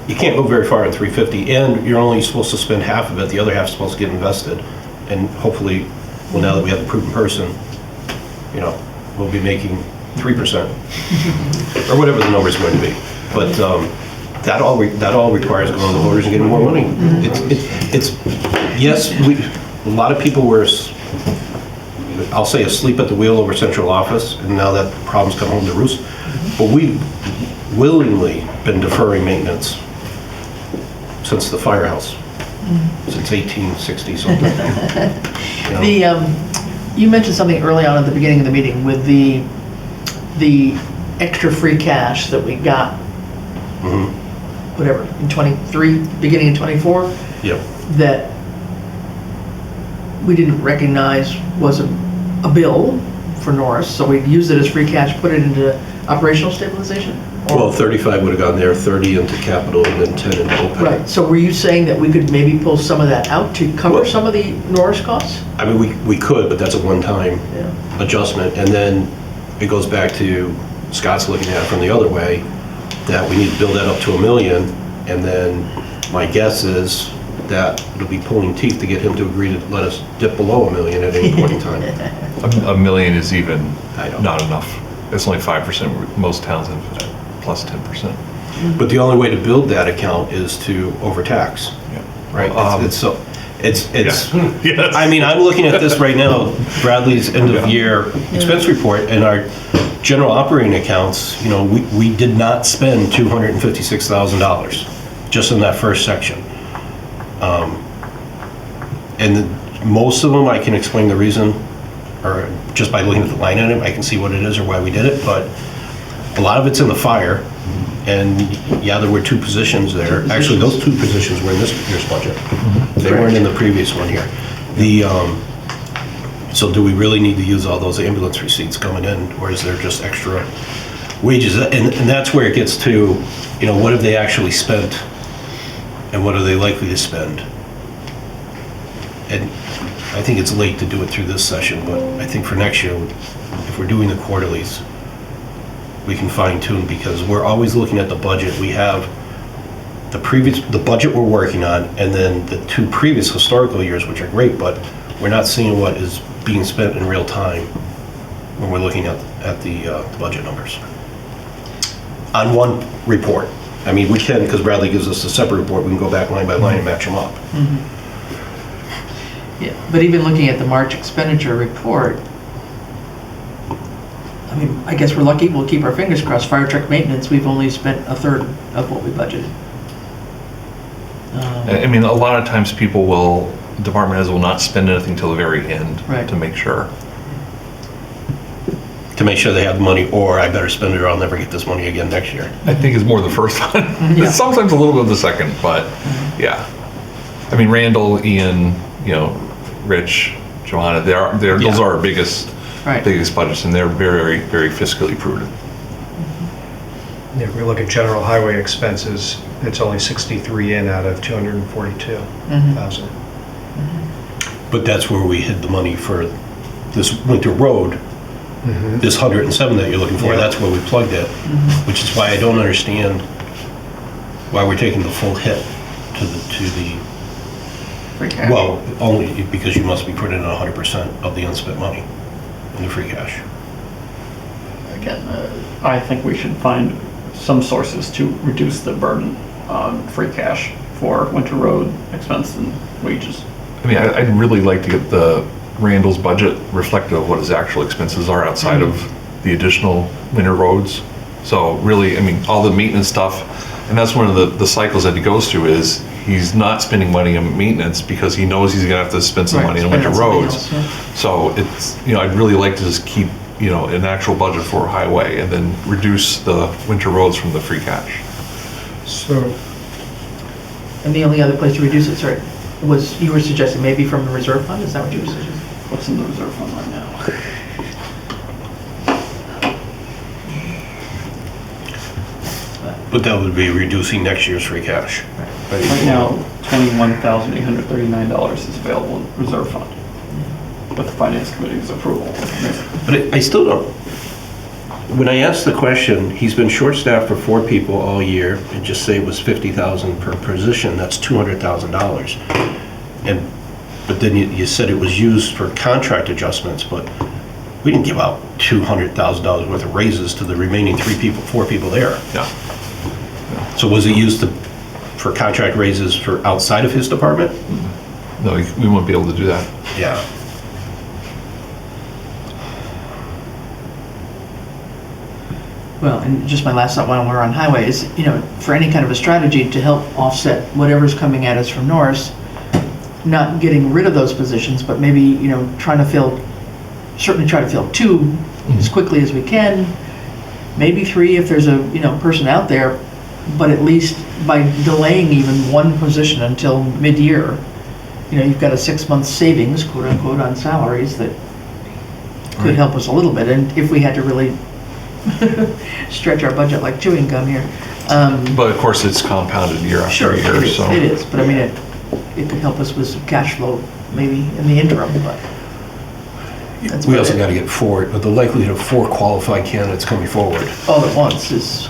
Speaker 11: you can't go very far at 350, and you're only supposed to spend half of it. The other half's supposed to get invested, and hopefully, well, now that we have the proven person, you know, we'll be making 3% or whatever the number's going to be. But that all requires going to the voters and getting more money. It's yes, a lot of people were, I'll say, asleep at the wheel over central office, and now that problem's come home to roost. But we've willingly been deferring maintenance since the firehouse, since 1860 something.
Speaker 2: You mentioned something early on at the beginning of the meeting with the extra free cash that we got, whatever, in 23, beginning in 24,
Speaker 11: Yep.
Speaker 2: that we didn't recognize was a bill for Norris, so we used it as free cash, put it into operational stabilization? Or-
Speaker 11: Well, 35 would have gone there, 30 into capital, and then 10 into OPEB.
Speaker 2: Right, so were you saying that we could maybe pull some of that out to cover some of the Norris costs?
Speaker 11: I mean, we could, but that's a one-time
Speaker 2: Yeah.
Speaker 11: adjustment. And then it goes back to Scott's looking at it from the other way, that we need to build that up to $1 million. And then my guess is that it'll be pulling teeth to get him to agree to let us dip below $1 million at any point in time.
Speaker 4: $1 million is even
Speaker 11: I know.
Speaker 4: not enough. It's only 5%. Most towns have plus 10%.
Speaker 11: But the only way to build that account is to overtax,
Speaker 4: Yeah.
Speaker 11: right? It's
Speaker 4: Yes.
Speaker 11: I mean, I'm looking at this right now, Bradley's end of year expense report, and our general operating accounts, you know, we did not spend $256,000 just in that first section. And most of them, I can explain the reason, or just by looking at the line item, I can see what it is or why we did it, but a lot of it's in the fire, and yeah, there were 2 positions there. Actually, those 2 positions were in this year's budget. They weren't in the previous one here. So do we really need to use all those ambulance receipts coming in, or is there just extra wages? And that's where it gets to, you know, what have they actually spent, and what are they likely to spend? And I think it's late to do it through this session, but I think for next year, if we're doing the quarterlies, we can fine tune, because we're always looking at the budget. We have the budget we're working on, and then the 2 previous historical years, which are great, but we're not seeing what is being spent in real time when we're looking at the budget numbers on one report. I mean, we can, because Bradley gives us a separate report, we can go back line by line and match them up.
Speaker 2: Yeah, but even looking at the March expenditure report, I mean, I guess we're lucky, we'll keep our fingers crossed. Fire truck maintenance, we've only spent a third of what we budgeted.
Speaker 4: I mean, a lot of times department heads will not spend anything till the very end
Speaker 2: Right.
Speaker 4: to make sure.
Speaker 11: To make sure they have the money, or I better spend it or I'll never get this money again next year.
Speaker 4: I think it's more the first one.
Speaker 2: Yeah.
Speaker 4: Sometimes a little bit of the second, but yeah. I mean, Randall, Ian, you know, Rich, Joanna, those are our biggest budgets, and they're very, very fiscally prudent.
Speaker 7: If we look at general highway expenses, it's only 63 in out of 242,000.
Speaker 11: But that's where we hid the money for this winter road, this 107 that you're looking for,
Speaker 7: Yeah.
Speaker 11: that's where we plugged it, which is why I don't understand why we're taking the full hit to the
Speaker 2: Free cash.
Speaker 11: well, only because you must be putting in 100% of the unspent money in the free cash.
Speaker 5: Again, I think we should find some sources to reduce the burden on free cash for winter road expense and wages.
Speaker 4: I mean, I'd really like to get the Randall's budget reflective of what his actual expenses are outside of the additional winter roads. So really, I mean, all the maintenance stuff, and that's one of the cycles that he goes through, is he's not spending money on maintenance because he knows he's gonna have to spend some money on winter roads. So it's, you know, I'd really like to just keep, you know, an actual budget for highway and then reduce the winter roads from the free cash.
Speaker 7: So,
Speaker 2: And the only other place to reduce it, sorry, was, you were suggesting maybe from the reserve fund? Is that what you were suggesting?
Speaker 5: What's in the reserve fund right now?
Speaker 11: But that would be reducing next year's free cash.
Speaker 5: Right now, $21,839 is available in reserve fund with the finance committee's approval.
Speaker 11: But I still don't, when I asked the question, he's been short-staffed for 4 people all year, and just say it was $50,000 per position, that's $200,000. But then you said it was used for contract adjustments, but we didn't give out $200,000 worth of raises to the remaining 4 people there.
Speaker 4: Yeah.
Speaker 11: So was it used for contract raises for outside of his department?
Speaker 4: No, we won't be able to do that.
Speaker 11: Yeah.
Speaker 2: Well, and just my last thought while we're on highway is, for any kind of a strategy to help offset whatever's coming at us from Norris, not getting rid of those positions, but maybe, certainly try to fill 2 as quickly as we can, maybe 3 if there's a, person out there, but at least by delaying even 1 position until mid-year, you've got a 6-month savings, quote unquote, on salaries that could help us a little bit. And if we had to really stretch our budget like chewing gum here.
Speaker 4: But of course, it's compounded year after year.
Speaker 2: Sure, it is. But I mean, it could help us with some cash flow maybe in the interim, but that's
Speaker 11: We also got to get 4, but the likelihood of 4 qualified candidates coming forward.
Speaker 2: all at once is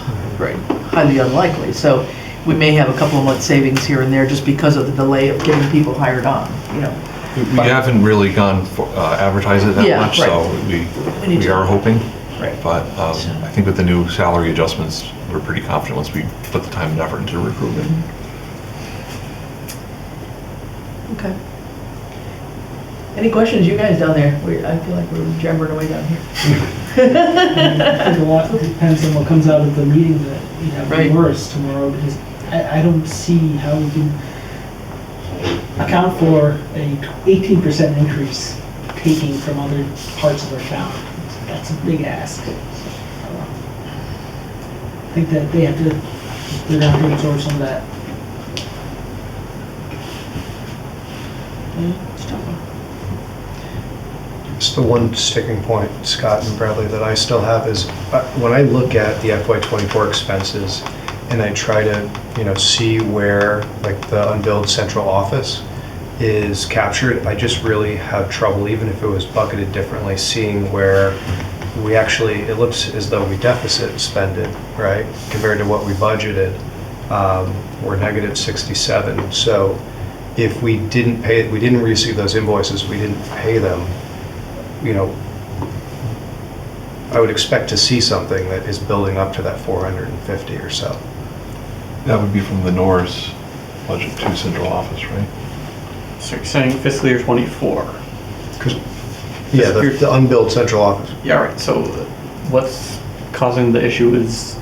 Speaker 2: highly unlikely. So we may have a couple of months savings here and there just because of the delay of getting people hired on,
Speaker 4: We haven't really gone for, advertise it that
Speaker 2: Yeah,
Speaker 4: much,
Speaker 2: right.
Speaker 4: so
Speaker 2: We
Speaker 4: we
Speaker 2: need to.
Speaker 4: are hoping.
Speaker 2: Right.
Speaker 4: But I think with the new salary adjustments, we're pretty confident once we put the time and effort into recruitment.
Speaker 2: Okay. Any questions, you guys down there? I feel like we're jabbering away down here.
Speaker 12: I think a lot depends on what comes out of the meeting that we have
Speaker 2: Right.
Speaker 12: in Norris tomorrow, because I don't see how we can account for a 18% increase taking from other parts of our town. That's a big ask. I think that they're gonna have to absorb some of that.
Speaker 7: It's the one sticking point, Scott and Bradley, that I still have is when I look at the FY24 expenses and I try to, see where like the unbilled central office is captured, I just really have trouble, even if it was bucketed differently, seeing where it looks as though we deficit spended, right? Compared to what we budgeted, we're negative 67. So if we didn't receive those invoices, we didn't pay them, I would expect to see something that is building up to that 450 or so.
Speaker 4: That would be from the Norris budget to central office, right?
Speaker 5: So you're saying fiscal year 24?
Speaker 7: Yeah, the unbilled central office.
Speaker 5: Yeah, right. So what's causing the issue is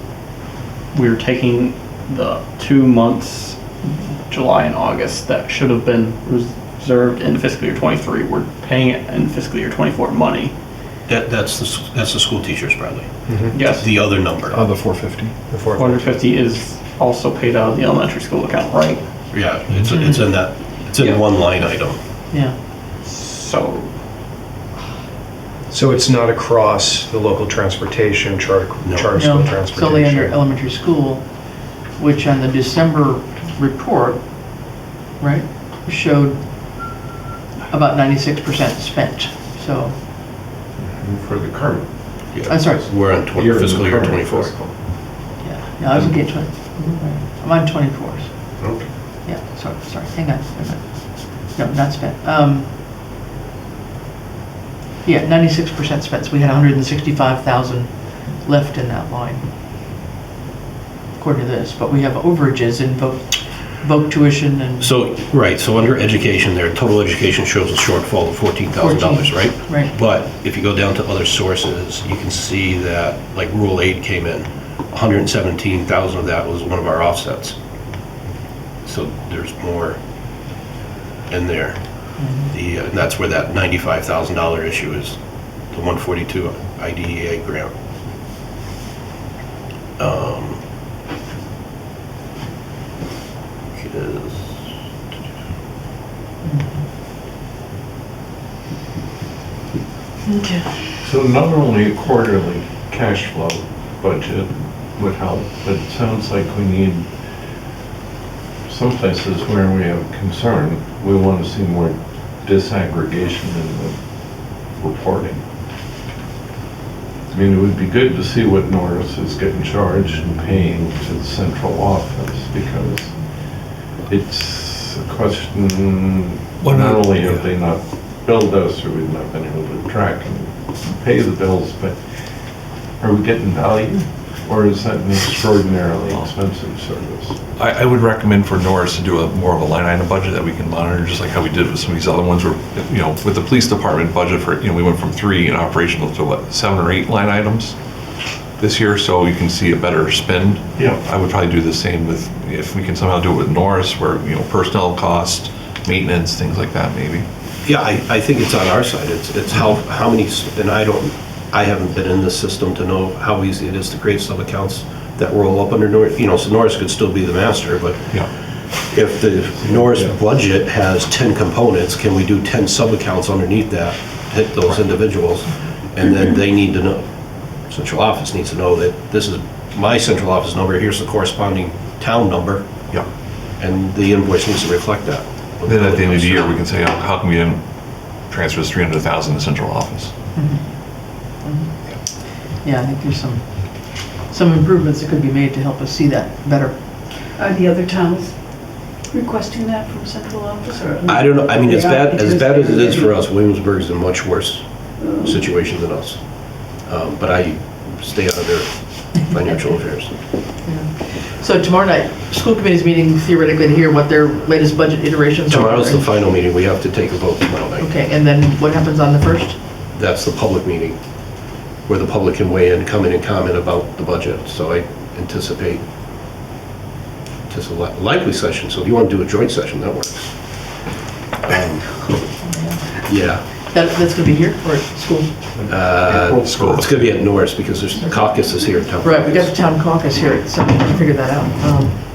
Speaker 5: we're taking the 2 months, July and August, that should have been reserved in fiscal year 23. We're paying it in fiscal year 24 money.
Speaker 11: That's the school teachers, probably.
Speaker 7: Mm-hmm.
Speaker 5: Yes.
Speaker 11: The other number.
Speaker 4: The 450.
Speaker 7: The 450.
Speaker 5: 450 is also paid out of the elementary school account, right?
Speaker 11: Yeah, it's in that. It's in
Speaker 5: Yeah.
Speaker 11: one line item.
Speaker 2: Yeah.
Speaker 5: So
Speaker 7: So it's not across the local transportation, charter
Speaker 11: No.
Speaker 7: school
Speaker 2: No, it's
Speaker 7: transportation?
Speaker 2: only under elementary school, which on the December report, right, showed about 96% spent. So,
Speaker 10: For the current.
Speaker 2: I'm sorry.
Speaker 11: We're on fiscal year
Speaker 10: current
Speaker 11: 24.
Speaker 10: fiscal.
Speaker 2: Yeah, no, I was looking at 20. I'm on 24s.
Speaker 10: Okay.
Speaker 2: Yeah, sorry, hang on. No, not spent. Yeah, 96% spent, so we had 165,000 left in that line, according to this, but we have overages in voc tuition and.
Speaker 11: So, right, so under education there, total education shows a shortfall of $14,000, right?
Speaker 2: Right.
Speaker 11: But if you go down to other sources, you can see that, like, rural aid came in. 117,000 of that was one of our offsets. So there's more in there. And that's where that $95,000 issue is, the 142 IDEA grant.
Speaker 10: So not only a quarterly cash flow budget would help, but it sounds like we need, some places where we have concern, we want to see more disaggregation in the reporting. I mean, it would be good to see what Norris is getting charged and paying to the central office, because it's a question, not only have they not billed us, or we've not been able to track and pay the bills, but are we getting value Or is that an extraordinarily expensive service?
Speaker 4: I would recommend for Norris to do more of a line item budget that we can monitor, just like how we did with some of these other ones where, with the police department budget for, we went from 3 in operational to what, 7 or 8 line items this year, so you can see a better spend.
Speaker 10: Yeah.
Speaker 4: I would probably do the same with, if we can somehow do it with Norris, where, personnel cost, maintenance, things like that, maybe.
Speaker 11: Yeah, I think it's on our side. It's how many, and I haven't been in this system to know how easy it is to create sub-accounts that roll up under Norris. So Norris could still be the master, but
Speaker 4: Yeah.
Speaker 11: if the Norris budget has 10 components, can we do 10 sub-accounts underneath that, hit those individuals? And then they need to know, central office needs to know that this is my central office number, here's the corresponding town number,
Speaker 4: Yeah.
Speaker 11: and the invoice needs to reflect that.
Speaker 4: Then at the end of the year, we can say, how can we then transfer this 300,000 to central office?
Speaker 2: Yeah, I think there's some improvements that could be made to help us see that better.
Speaker 6: Are the other towns requesting that from central office, or?
Speaker 11: I don't know, I mean,
Speaker 6: They
Speaker 11: as
Speaker 6: are,
Speaker 11: bad
Speaker 6: because
Speaker 11: as it is
Speaker 6: they're-
Speaker 11: for us, Williamsburg is in a much worse situation than us. But I stay out of their financial affairs.
Speaker 2: So tomorrow night, school committee's meeting theoretically to hear what their latest budget iterations are.
Speaker 11: Tomorrow's the final meeting, we have to take a vote tomorrow night.
Speaker 2: Okay, and then what happens on the 1st?
Speaker 11: That's the public meeting, where the public can weigh in, come in and comment about the budget. So I anticipate just a likely session, so if you want to do a joint session, that works. Yeah.
Speaker 2: That's gonna be here or at school?
Speaker 11: School. It's gonna be at Norris because there's caucuses here in town.
Speaker 2: Right, we got the town caucus here, so we can figure that out.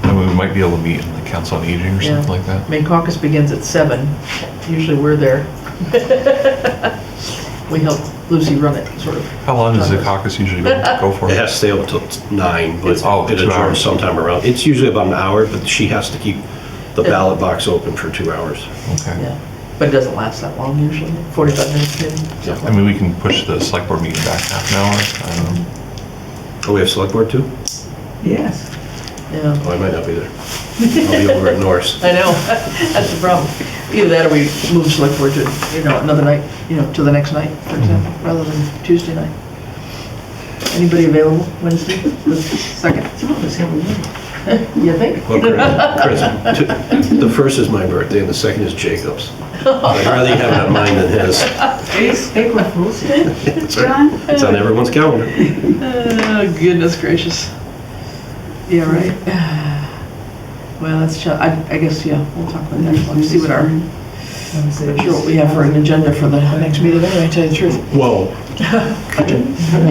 Speaker 4: And we might be able to meet in the Council on Aging or
Speaker 2: Yeah.
Speaker 4: something like that.
Speaker 2: Main caucus begins at 7. Usually we're there. We help Lucy run it, sort of.
Speaker 4: How long does the caucus usually go for?
Speaker 11: It has to stay up until 9, but
Speaker 4: Oh,
Speaker 11: it
Speaker 4: 2
Speaker 11: adjourns
Speaker 4: hours.
Speaker 11: sometime around. It's usually about an hour, but she has to keep the ballot box open for 2 hours.
Speaker 4: Okay.
Speaker 2: Yeah, but it doesn't last that long usually, 45 minutes maybe. something
Speaker 4: I mean, we can push the select board meeting back half an hour. I don't know.
Speaker 11: Oh, we have select board too?
Speaker 6: Yes.
Speaker 2: Yeah,
Speaker 11: Oh, I might not be there. I'll be over at Norris.
Speaker 2: I know, that's the problem. Either that or we move select board to, another night, to the next night, for example, rather than Tuesday night. Anybody available Wednesday, the 2nd? You think?
Speaker 11: Well, Chris, the 1st is my birthday and the 2nd is Jacob's. I'd rather you have it on mine than his.
Speaker 6: April Fool's.
Speaker 11: It's
Speaker 6: John?
Speaker 11: It's on everyone's calendar.
Speaker 2: Oh, goodness gracious. Yeah, right. Well, that's, I guess, yeah, we'll talk about that next one, see what sure what we have for an agenda for the next meeting anyway, to tell you the truth.
Speaker 11: Whoa.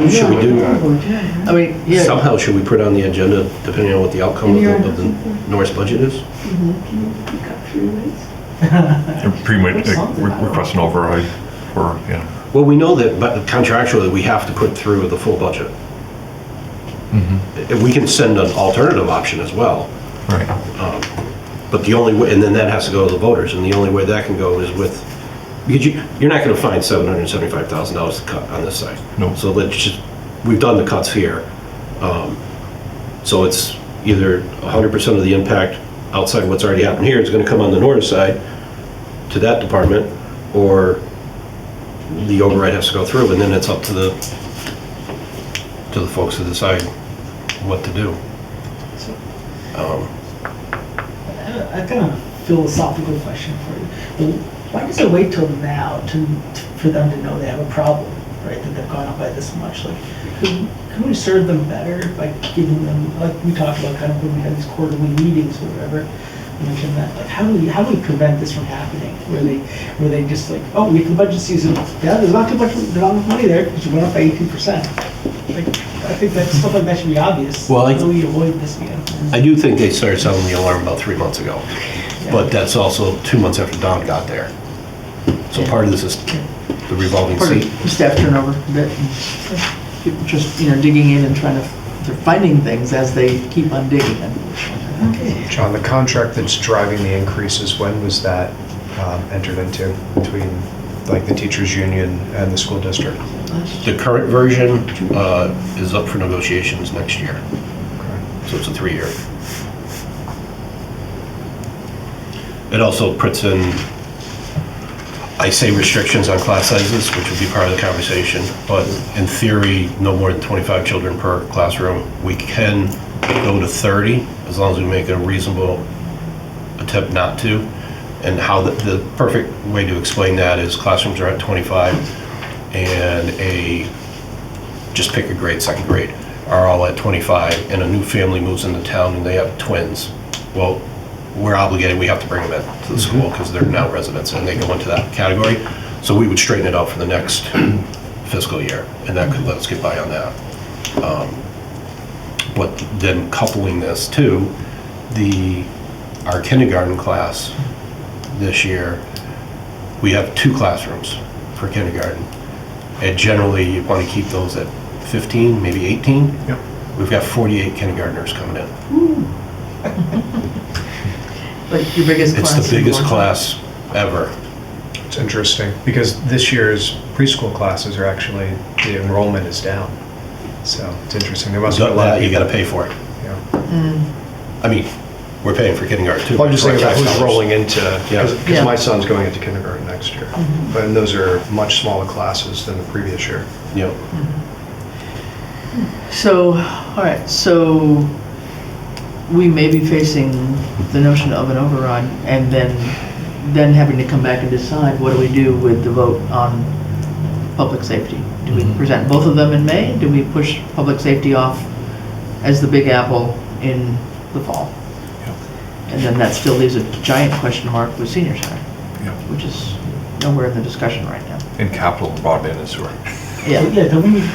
Speaker 11: Should we do,
Speaker 2: I mean, yeah.
Speaker 11: somehow should we put on the agenda, depending on what the outcome of the Norris budget is?
Speaker 4: Pretty much request an override for,
Speaker 11: Well, we know that, but contractually, we have to put through the full budget. We can send an alternative option as well.
Speaker 4: Right.
Speaker 11: But the only way, and then that has to go to the voters, and the only way that can go is with, because you're not gonna find $775,000 to cut on this side.
Speaker 4: No.
Speaker 11: So let's just, we've done the cuts here. So it's either 100% of the impact outside what's already happened here is gonna come on the Norris side to that department, or the override has to go through, and then it's up to the folks to decide what to do.
Speaker 12: I kind of philosophical question for you. Why does it wait till now for them to know they have a problem, right? That they've gone up by this much? Like, can we serve them better by giving them, like we talked about, kind of when we had these quarterly meetings or whatever? You mentioned that. Like, how do we prevent this from happening? Where they just like, oh, we have the budget season. Yeah, there's not too much, there's not enough money there because you went up by 18%. Like, I think that stuff like that should be obvious.
Speaker 11: Well,
Speaker 12: how do we avoid this again?
Speaker 11: I do think they started sounding the alarm about 3 months ago, but that's also 2 months after Don got there. So part of this is the revolving
Speaker 2: Part
Speaker 11: seat.
Speaker 2: of staff turnover a bit. And people just, digging in and they're finding things as they keep on digging.
Speaker 7: John, the contract that's driving the increases, when was that entered into between like the teachers union and the school district?
Speaker 11: The current version is up for negotiations next year. So it's a 3-year. It also puts in I say restrictions on class sizes, which would be part of the conversation, but in theory, no more than 25 children per classroom. We can go to 30 as long as we make a reasonable attempt not to. And how the perfect way to explain that is classrooms are at 25 and just pick a grade, second grade, are all at 25, and a new family moves into town and they have twins. Well, we're obligated, we have to bring them in to the school because they're now residents and they go into that category. So we would straighten it out for the next fiscal year, and that could let us get by on that. But then coupling this to our kindergarten class this year, we have 2 classrooms for kindergarten. And generally, you want to keep those at 15, maybe 18.
Speaker 7: Yep.
Speaker 11: We've got 48 kindergartners coming in.
Speaker 2: Like your biggest class?
Speaker 11: It's the biggest class ever.
Speaker 7: It's interesting, because this year's preschool classes are actually, the enrollment is down. So it's interesting. There must be a lot of
Speaker 11: You
Speaker 7: people.
Speaker 11: got to pay for it.
Speaker 7: Yeah.
Speaker 11: I mean, we're paying for kindergarten too.
Speaker 7: Well, I'm just thinking about who's
Speaker 11: $45.
Speaker 7: rolling into, because
Speaker 2: Yeah.
Speaker 7: my son's going into kindergarten next year. And those are much smaller classes than the previous year.
Speaker 11: Yep.
Speaker 2: So, all right, so we may be facing the notion of an override and then having to come back and decide what do we do with the vote on public safety? Do we present both of them in May? Do we push public safety off as the big apple in the fall? And then that still leaves a giant question mark with senior center, which is nowhere in the discussion right now.
Speaker 4: In capital, broadband and sewer.
Speaker 2: Yeah.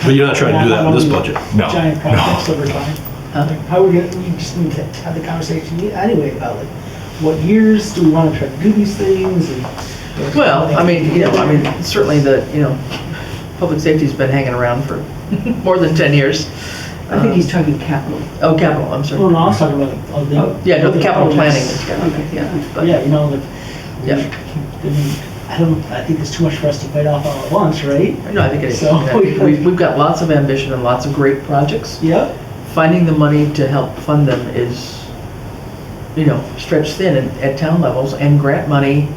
Speaker 11: But you're not trying to do that in this budget.
Speaker 4: No.
Speaker 12: Giant projects over time.
Speaker 2: Huh?
Speaker 12: Like, how are we gonna, we just need to have the conversation anyway about like, what years do we want to try to do these things? And,
Speaker 2: Well, I mean, certainly public safety's been hanging around for more than 10 years.
Speaker 6: I think he's talking capital.
Speaker 2: Oh, capital, I'm
Speaker 12: Well,
Speaker 2: sorry.
Speaker 12: no, I was talking about like,
Speaker 2: Yeah, no, the capital planning
Speaker 12: projects.
Speaker 2: is capital,
Speaker 6: Okay.
Speaker 2: yeah. But-
Speaker 12: Yeah, like,
Speaker 2: Yeah.
Speaker 12: I think it's too much for us to bite off all at once, right?
Speaker 2: No, I think it is.
Speaker 12: So-
Speaker 2: We've got lots of ambition and lots of great projects.
Speaker 12: Yep.
Speaker 2: Finding the money to help fund them is, stretched thin at town levels, and grant money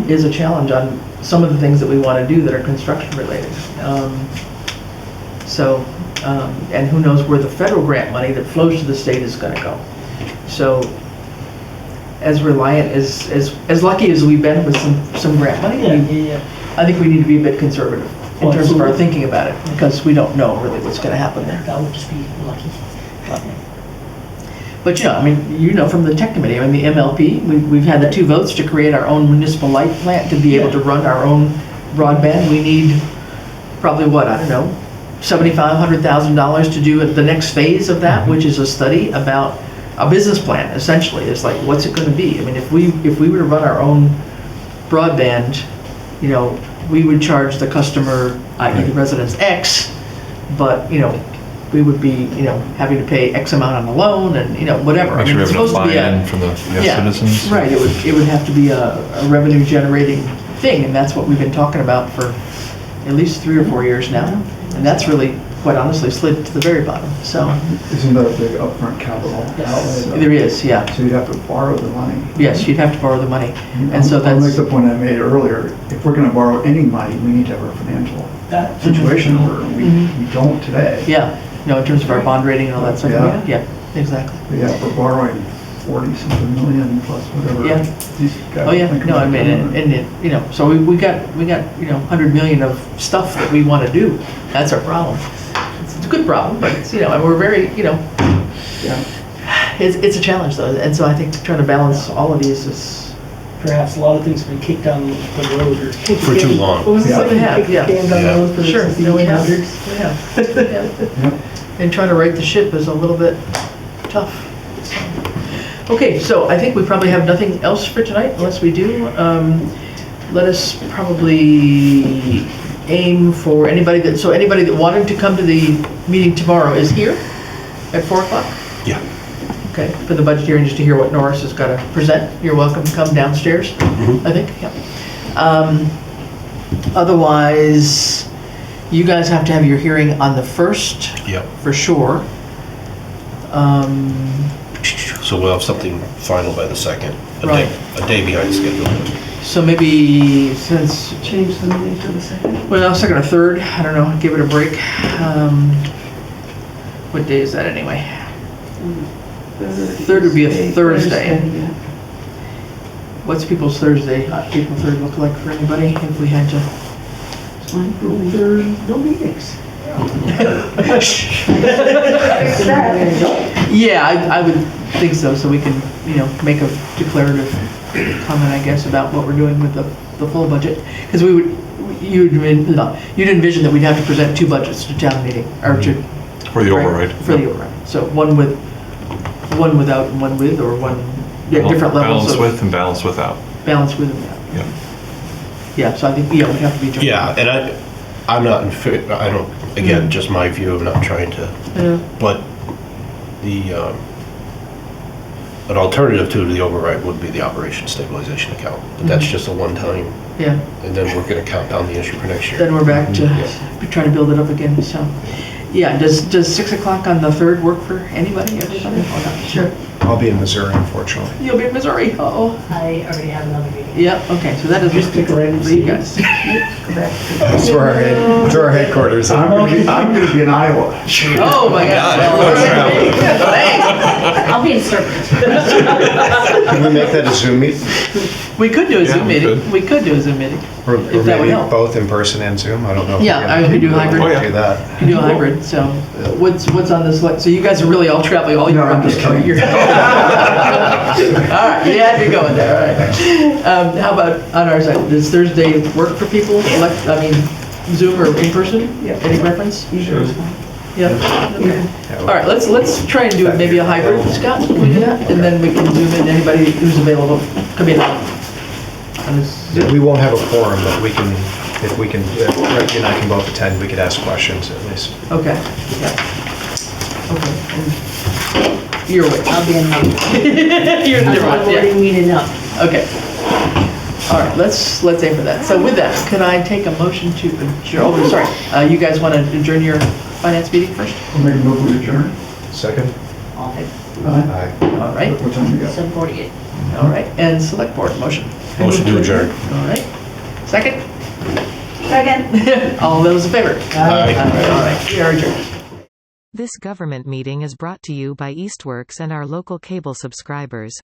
Speaker 2: is a challenge on some of the things that we want to do that are construction related. And who knows where the federal grant money that flows to the state is going to go. So as reliant, as lucky as we've been with some grant money,
Speaker 12: Yeah.
Speaker 2: I think we need to be a bit conservative in
Speaker 12: Well,
Speaker 2: terms of our
Speaker 12: absolutely.
Speaker 2: thinking about it, because we don't know really what's going to happen there.
Speaker 12: That would just be lucky.
Speaker 2: But from the tech committee, the MLP, we've had the 2 votes to create our own municipal light plant to be able to run our own broadband. We need probably $75,000, $100,000 to do the next phase of that, which is a study about a business plan. Essentially, it's like, what's it going to be? If we were to run our own broadband, we would charge the customer, i.e. the residents, X, but we would be, having to pay X amount on the loan and, whatever.
Speaker 4: Make sure we
Speaker 2: it's
Speaker 4: have enough
Speaker 2: supposed to be
Speaker 4: buy-in from the citizens.
Speaker 2: Right, it would have to be a revenue generating thing, and that's what we've been talking about for at least 3 or 4 years now. And that's really, quite honestly, slid to the very bottom, so.
Speaker 9: Isn't there a big upfront capital outlay? though?
Speaker 2: There is, yeah.
Speaker 9: So you'd have to borrow the money.
Speaker 2: Yes, you'd have to borrow the money. And so
Speaker 9: I'll make
Speaker 2: that's,
Speaker 9: the point I made earlier, if we're gonna borrow any money, we need to have a financial situation where we don't today.
Speaker 2: yeah, in terms of our bond rating and all that stuff.
Speaker 9: Yeah.
Speaker 2: Yeah, exactly.
Speaker 9: But yeah, we're borrowing 40-something million plus whatever.
Speaker 2: Yeah.
Speaker 9: these guys
Speaker 2: Oh, yeah,
Speaker 9: think
Speaker 2: no,
Speaker 9: about doing.
Speaker 2: so we got 100 million of stuff that we want to do. That's our problem. It's a good problem, but it's, and we're very,
Speaker 9: Yeah.
Speaker 2: it's a challenge though. And so I think trying to balance all of these is,
Speaker 12: Perhaps a lot of things have been kicked down the road or.
Speaker 11: For too long.
Speaker 12: What was it?
Speaker 2: Yeah.
Speaker 12: Like,
Speaker 2: They have,
Speaker 12: kick the
Speaker 2: yeah.
Speaker 12: can down the
Speaker 11: Yeah.
Speaker 12: road for
Speaker 2: sure,
Speaker 12: since
Speaker 2: we
Speaker 12: the
Speaker 2: have.
Speaker 12: 1800s?
Speaker 2: We have. Yeah. And trying to right the ship is a little bit tough. Okay, so I think we probably have nothing else for tonight, unless we do. Let us probably aim for anybody that wanted to come to the meeting tomorrow is here at 4 o'clock?
Speaker 11: Yeah.
Speaker 2: Okay, for the budget hearing, just to hear what Norris has got to present. You're welcome to come downstairs, I think, yeah. Otherwise, you guys have to have your hearing on the 1st,
Speaker 11: Yep.
Speaker 2: for sure.
Speaker 11: So we'll have something final by the 2nd,
Speaker 2: Right.
Speaker 11: a day behind schedule.
Speaker 2: So maybe since,
Speaker 6: Change the meeting to the 2nd.
Speaker 2: well, 2nd or 3rd, I don't know, give it a break. What day is that anyway? 3rd would be a Thursday.
Speaker 6: Yeah.
Speaker 2: What's people's Thursday, April 3rd look like for anybody if we had to?
Speaker 12: There's no meetings.
Speaker 2: Yeah, I would think so, so we can, make a declarative comment, I guess, about what we're doing with the full budget. Because you'd envision that we'd have to present 2 budgets to town meeting, or to.
Speaker 4: For the override.
Speaker 2: For the override. So one without and one with, or different levels
Speaker 4: Balance
Speaker 2: of.
Speaker 4: with and balance without.
Speaker 2: Balance with and without.
Speaker 4: Yeah.
Speaker 2: Yeah, so I think, we'd have to be.
Speaker 11: Yeah, and I'm not in favor, I don't, again, just my view, I'm not trying to, but an alternative to the override would be the operation stabilization account. But that's just a one-time,
Speaker 2: Yeah,
Speaker 11: and then we're gonna count down the issue for next year.
Speaker 2: then we're back to trying to build it up again, so. Yeah, does 6 o'clock on the 3rd work for anybody? Everybody? Sure.
Speaker 7: I'll be in Missouri, unfortunately.
Speaker 2: You'll be in Missouri, uh-oh.
Speaker 8: I already have another meeting.
Speaker 2: Yep, okay, so that is
Speaker 12: Just stick around and
Speaker 2: for you
Speaker 12: see.
Speaker 2: guys.
Speaker 7: That's where our headquarters
Speaker 9: I'm gonna be in Iowa.
Speaker 2: Oh, my God. Thanks.
Speaker 8: I'll be in Serpent.
Speaker 7: Can we make that a Zoom meet?
Speaker 2: We could do a Zoom
Speaker 4: we
Speaker 2: meeting.
Speaker 4: could.
Speaker 2: We could do a Zoom meeting.
Speaker 7: Or
Speaker 2: If that would
Speaker 7: maybe
Speaker 2: help.
Speaker 7: both in person and Zoom? I don't know. if
Speaker 2: Yeah,
Speaker 7: we're
Speaker 2: I
Speaker 7: gonna
Speaker 2: could do hybrid.
Speaker 4: Oh, yeah.
Speaker 7: do that.
Speaker 2: We do a hybrid, so what's on this list? So you guys are really all traveling all year.
Speaker 9: No, I'm just kidding.
Speaker 2: All right, you had me going there, all right. How about on our side, does Thursday work for people? Zoom or in person?
Speaker 6: Yeah.
Speaker 2: Any preference?
Speaker 12: Sure.
Speaker 2: Yeah, okay. All right, let's try and do it maybe a hybrid, Scott, can we do that? And then we can zoom in, anybody who's available, come in.
Speaker 7: We won't have a quorum, but if Reggie and I can both attend, we could ask questions at least.
Speaker 2: Okay, yeah. Okay. And you're away.
Speaker 8: I'll be in Mountain.
Speaker 2: You're in
Speaker 8: I'm
Speaker 2: different, yeah.
Speaker 8: already meeting up.
Speaker 2: Okay. All right, let's aim for that. So with that, could I take a motion to adjourn? Oh, sorry. You guys want to adjourn your finance meeting first?
Speaker 9: I'll make a move to adjourn.
Speaker 7: Second?
Speaker 8: All day,
Speaker 7: Aye.
Speaker 2: All right.
Speaker 9: What time you got?
Speaker 8: 7:48.
Speaker 2: All right. And select board motion.
Speaker 11: Motion to adjourn.
Speaker 2: All right. Second?
Speaker 6: Second.
Speaker 2: All those in favor?
Speaker 11: Aye.
Speaker 2: All right. We are adjourned.
Speaker 1: This government meeting is brought to you by Eastworks and our local cable subscribers.